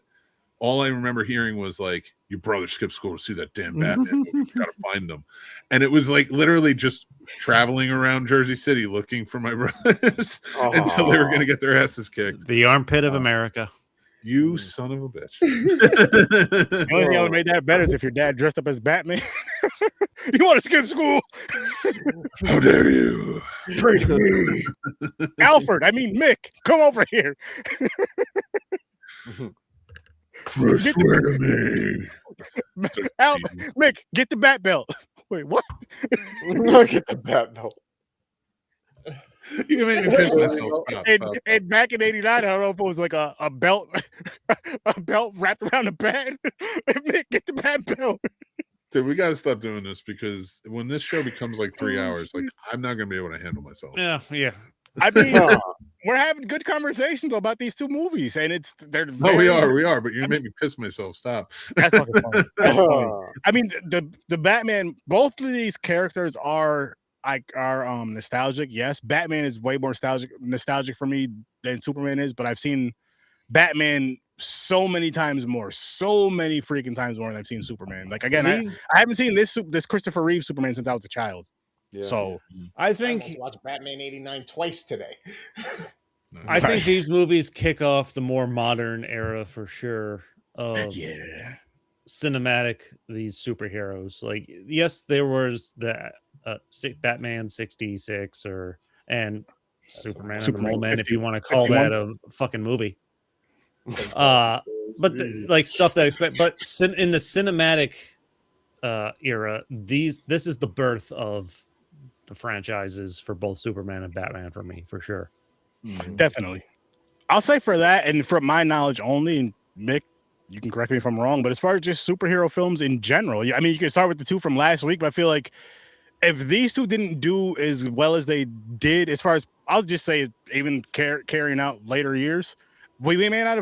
all I remember hearing was like, "Your brother skipped school to see that damn Batman. You gotta find them." And it was like literally just traveling around Jersey City looking for my brothers until they were gonna get their asses kicked. The armpit of America. You son of a bitch. The only thing that would make that better is if your dad dressed up as Batman. You want to skip school? How dare you? Pray to me. Alfred, I mean Mick, come over here. Swear to me. Mick, get the bat belt. Wait, what? Get the bat belt. You made me piss myself. Stop. And back in '89, I don't know if it was like a belt, a belt wrapped around a bat. Mick, get the bat belt. Dude, we got to stop doing this because when this show becomes like 3 hours, like I'm not gonna be able to handle myself. Yeah. I mean, we're having good conversations about these two movies, and we are, but you make me piss myself. Stop. That's fucking funny. That's funny. I mean, the Batman, both of these characters are nostalgic. Yes, Batman is way more nostalgic for me than Superman is, but I've seen Batman so many freaking times more than I've seen Superman. Like again, I haven't seen this Christopher Reeve Superman since I was a child. Yeah. So I think I watched Batman '89 twice today. I think these movies kick off the more modern era for sure of cinematic these superheroes. Like yes, there was the Batman 66 and Superman and the Mole Man, if you want to call that a fucking movie. But like stuff that but in the cinematic era, this is the birth of the franchises for both Superman and Batman for me, for sure. Definitely. I'll say for that, and from my knowledge only, and Mick, you can correct me if I'm wrong, but as far as just superhero films in general, I mean, you can start with the two from last week, but I feel like if these two didn't do as well as they did, as far as I'll just say, even carrying out later years, they may not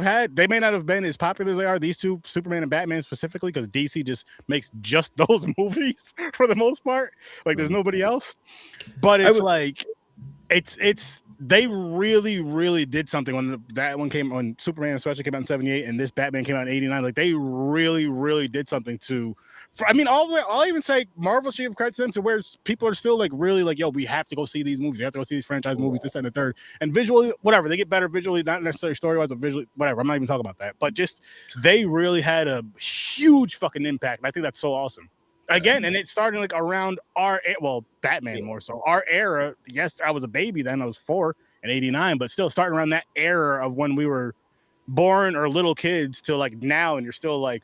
have been as popular as they are, these two, Superman and Batman specifically, because DC just makes just those movies for the most part. Like there's nobody else. But it's they really, really did something when Superman especially came out in '78 and this Batman came out in '89. Like they really, really did something to I mean, I'll even say Marvel should give credit to them to where people are still like really like, yo, we have to go see these movies. We have to go see these franchise movies, this and the third. And visually, whatever, they get better visually, not necessarily story-wise, but visually, whatever. I'm not even talking about that. But just they really had a huge fucking impact. And I think that's so awesome. Again, and it's starting like around Batman more so. Our era, yes, I was a baby then. I was 4 in 89, but still starting around that era of when we were born or little kids to like now, and you're still like,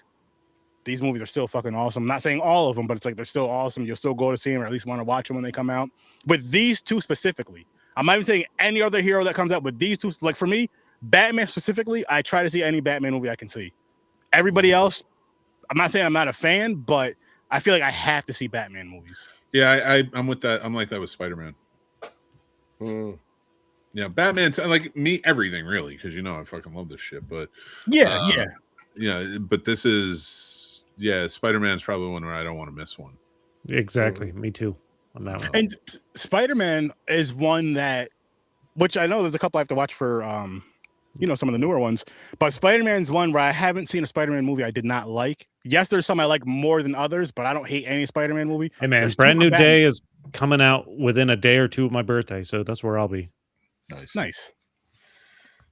these movies are still fucking awesome. I'm not saying all of them, but it's like they're still awesome. You'll still go to see them or at least want to watch them when they come out. With these two specifically, I'm not even saying any other hero that comes out, with these two, like for me, Batman specifically, I try to see any Batman movie I can see. Everybody else, I'm not saying I'm not a fan, but I feel like I have to see Batman movies. Yeah, I'm with that. I'm like that with Spider-Man. Yeah, Batman, like me, everything really, because I fucking love this shit. But yeah, but this is Spider-Man's probably one where I don't want to miss one. Exactly, me too on that one. And Spider-Man is one that, which I know there's a couple I have to watch for, some of the newer ones. But Spider-Man's one where I haven't seen a Spider-Man movie I did not like. Yes, there's some I like more than others, but I don't hate any Spider-Man movie. Hey man, There's Brand New Day is coming out within a day or two of my birthday, so that's where I'll be. Nice.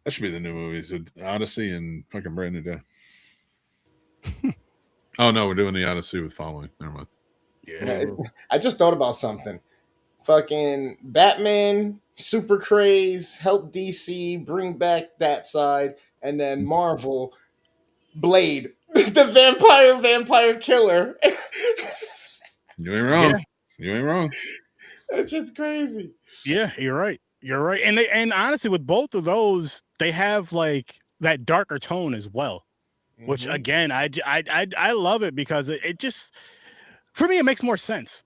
That should be the new movies: Odyssey and fucking Brand New Day. Oh no, we're doing the Odyssey with following. Never mind. Yeah, I just thought about something. Fucking Batman, Super Craze, help DC bring back that side, and then Marvel, Blade, the vampire killer. You ain't wrong. Yeah. You ain't wrong. That's just crazy. Yeah, you're right. You're right. And honestly, with both of those, they have like that darker tone as well. Which again, I love it because it just, for me, it makes more sense.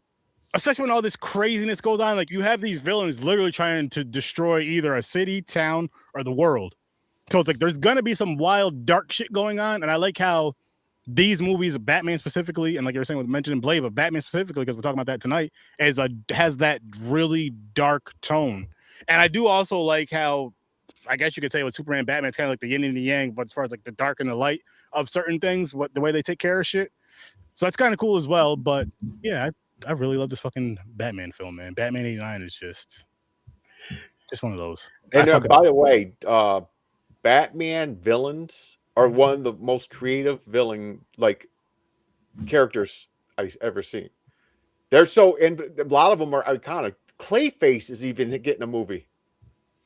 Especially when all this craziness goes on. Like you have these villains literally trying to destroy either a city, town, or the world. So it's like there's gonna be some wild, dark shit going on. And I like how these movies, Batman specifically, and like you were saying with mentioning Blade, but Batman specifically, because we're talking about that tonight, has that really dark tone. And I do also like how, I guess you could say with Superman and Batman, it's kind of like the yin and the yang, but as far as like the dark and the light of certain things, the way they take care of shit. So that's kind of cool as well. But yeah, I really love this fucking Batman film, man. Batman 89 is just one of those. And by the way, Batman villains are one of the most creative villain characters I've ever seen. They're so, and a lot of them are iconic. Clayface is even getting a movie.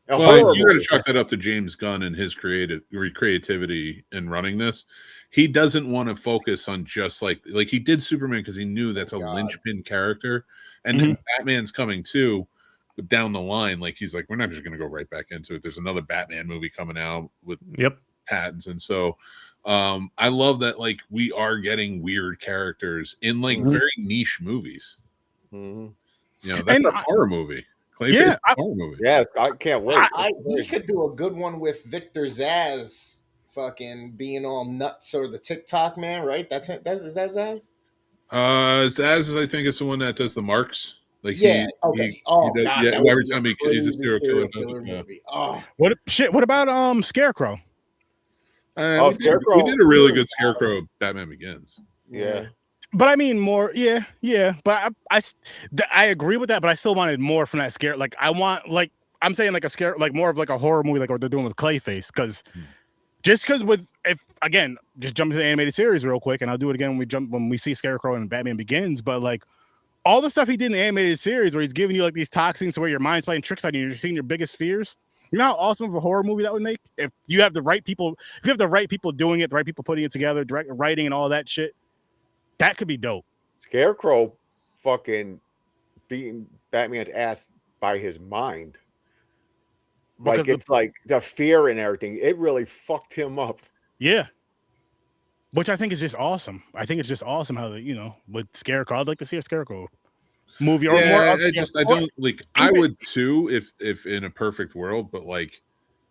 Well, you got to chalk that up to James Gunn and his creativity in running this. He doesn't want to focus on just like he did Superman because he knew that's a linchpin character, and then Batman's coming too. But down the line, like he's like, we're not just going to go right back into it. There's another Batman movie coming out with patents, and so I love that like we are getting weird characters in like very niche movies. That's a horror movie. Horror movie. Yeah, I can't wait. We could do a good one with Victor Zsasz fucking being all nuts, or the TikTok man, right? Is that Zsasz? Zsasz, I think, is the one that does the marks. Like okay. Every time he's a serial killer movie. Oh, what about Scarecrow? Scarecrow. We did a really good Scarecrow Batman Begins. Yeah. But I mean more, yeah. But I agree with that, but I still wanted more from that scare. Like I want, like I'm saying, like a scare, like more of like a horror movie, like what they're doing with Clayface. Because just jump to the animated series real quick, and I'll do it again when we see Scarecrow in Batman Begins. But like all the stuff he did in the animated series, where he's giving you like these toxins to where your mind's playing tricks on you, you're seeing your biggest fears. You know how awesome of a horror movie that would make if you have the right people, doing it, the right people putting it together, direct writing and all that shit. That could be dope. Scarecrow fucking beating Batman's ass by his mind. Like it's like the fear and everything. It really fucked him up. Yeah. Which I think is just awesome. I think it's just awesome how with Scarecrow. I'd like to see a Scarecrow movie or more. I would too if in a perfect world, but like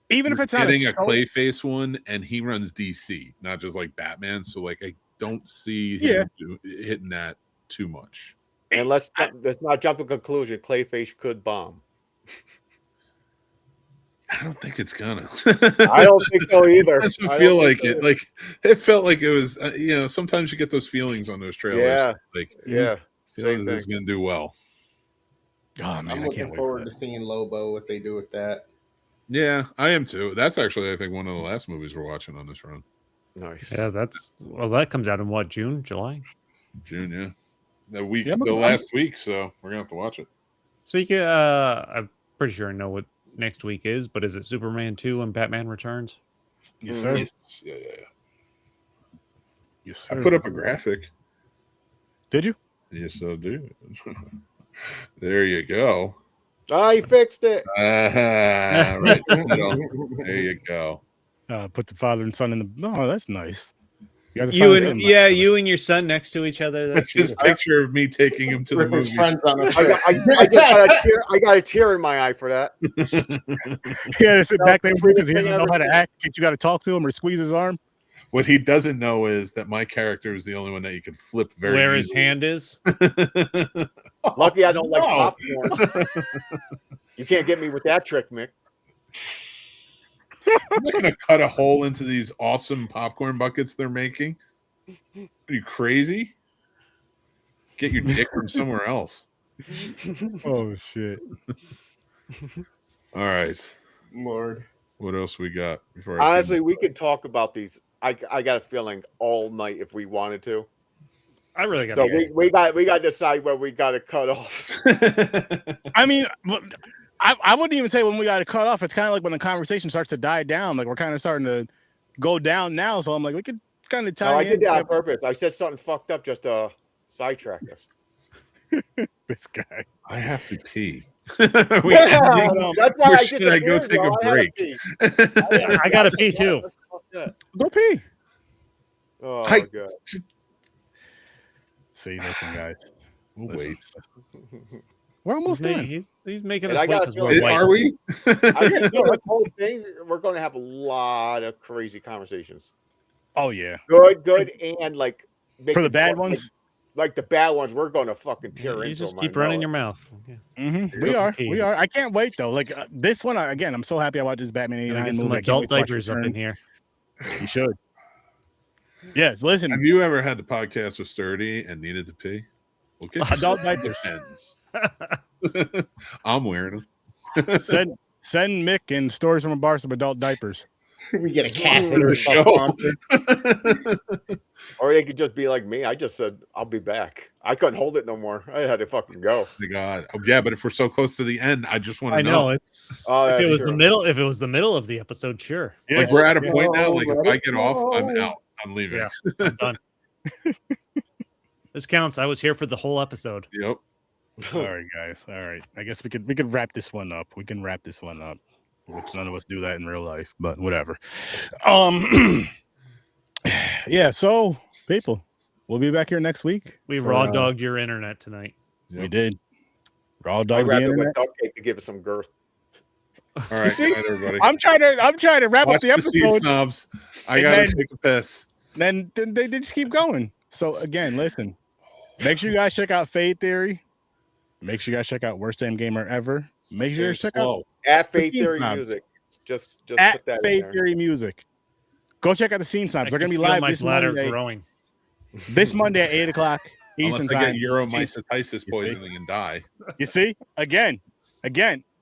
even if it's not getting a Clayface one and he runs DC, not just like Batman. So like I don't see him hitting that too much. And let's not jump to conclusion. Clayface could bomb. I don't think it's gonna. I don't think so either. It doesn't feel like it. Like it felt like it was. Sometimes you get those feelings on those trailers. Yeah. Like Yeah. this is gonna do well. Oh man, I'm looking forward to seeing Lobo, what they do with that. Yeah, I am too. That's actually, I think, one of the last movies we're watching on this run. Nice. Yeah, that comes out in what, June, July? June, yeah. The last week, so we're gonna have to watch it. Speaking, I'm pretty sure I know what next week is, but is it Superman 2 and Batman Returns? Yes, sir. Yes, yeah. Yes, sir. I put up a graphic. Did you? Yes, I do. There you go. I fixed it. Right. There you go. Put the father and son in the. Oh, that's nice. You and your son next to each other. That's his picture of me taking him to the movie. Friends on a I got a tear in my eye for that. He had to sit back there because he doesn't know how to act. You got to talk to him or squeeze his arm. What he doesn't know is that my character is the only one that you could flip very where easily. His hand is. Lucky I don't like popcorn. You can't get me with that trick, Mick. I'm not gonna cut a hole into these awesome popcorn buckets they're making. Are you crazy? Get your dick from somewhere else. Oh shit! All right, Lord. what else we got? Honestly, we could talk about these. I got a feeling all night if we wanted to. I really got. So we got to decide where we got to cut off. I mean, I wouldn't even say when we got to cut off. It's kind of like when the conversation starts to die down. Like we're kind of starting to go down now. So I'm like, we could kind of tie. I did that on purpose. I said something fucked up just to sidetrack us. This guy. I have to pee. That's why I should I go take a break? I gotta pee too. Go pee. Oh god. See, listen, guys. We'll wait. We're almost done. He's making And us I wait got because a we're feeling- white. Are we? This whole thing, we're going to have a lot of crazy conversations. Oh yeah. Good, and like For the bad ones. Like the bad ones, we're going to fucking tear into. You just them, keep I know running it. your mouth. Yeah. Mm-hmm. We are. I can't wait though. Like this one again. I'm so happy I watched this Batman '89 Get movie. some I can't adult wait to watch diapers up Return. in here. You should. Yes. Listen. Have you ever had the podcast with Sturdy and needed to pee? We'll get Adult diapers. I'm wearing them. Send Mick and stories from a bar some adult diapers. We get a For catheter the show. Or they could just be like me. I just said I'll be back. I couldn't hold it no more. I had to fucking go. My God. Oh, yeah, but if we're so close to the end, I just want to I know it's. Oh, if it that's was true. the middle, if it was the middle of the episode, sure. Yeah. Like we're at a point now. Like if I get off, I'm out. I'm leaving. Yeah, I'm done. This counts. I was here for the whole episode. Yep. All right, guys. All right. I guess we could wrap this one up. We can wrap this one up. Which none of us do that in real life, but whatever. Yeah, so people, we'll be back here next week. We raw dogged your internet tonight. Yep. We did. Raw I dog the wrapped it internet. with duct tape to give it some girth. All right. You see? Good night, everybody. I'm trying to wrap Watch up the the sea episode. snobs. I And gotta then- take a piss. Then they just keep going. So again, listen. Make sure you guys check out Fade Theory. Make sure you guys check out Worst Damn Gamer Ever. Make sure you check out At Fate Scene Theory Snobs. Music. Just at put that in Fade there. Theory Music. Go check out the Scene Snobs. They're gonna be live my this bladder Monday. growing. This Monday at 8:00 Unless Eastern I get time. uromycetitis poisoning and die. You see? Again.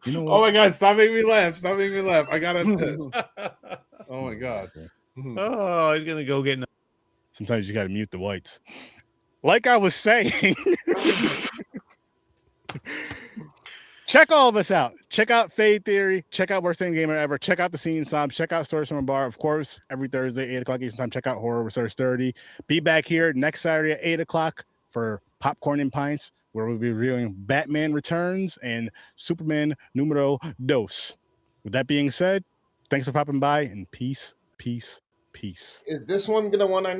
You know what? Oh my God! Stop making me laugh! Stop making me laugh! I gotta piss. Oh my God! Oh, he's gonna go get. Sometimes you got to mute the whites. Like I was saying, check all of us out. Check out Fade Theory. Check out Worst Damn Gamer Ever. Check out the Scene Snobs. Check out Stories from a Bar. Of course, every Thursday, 8:00 Eastern time. Check out Horror with Sir Sturdy. Be back here next Saturday at 8:00 for Popcorn and Pints, where we'll be reviewing Batman Returns and Superman Numero Dos. With that being said, thanks for popping by and peace, peace, peace. Is this one gonna one I need?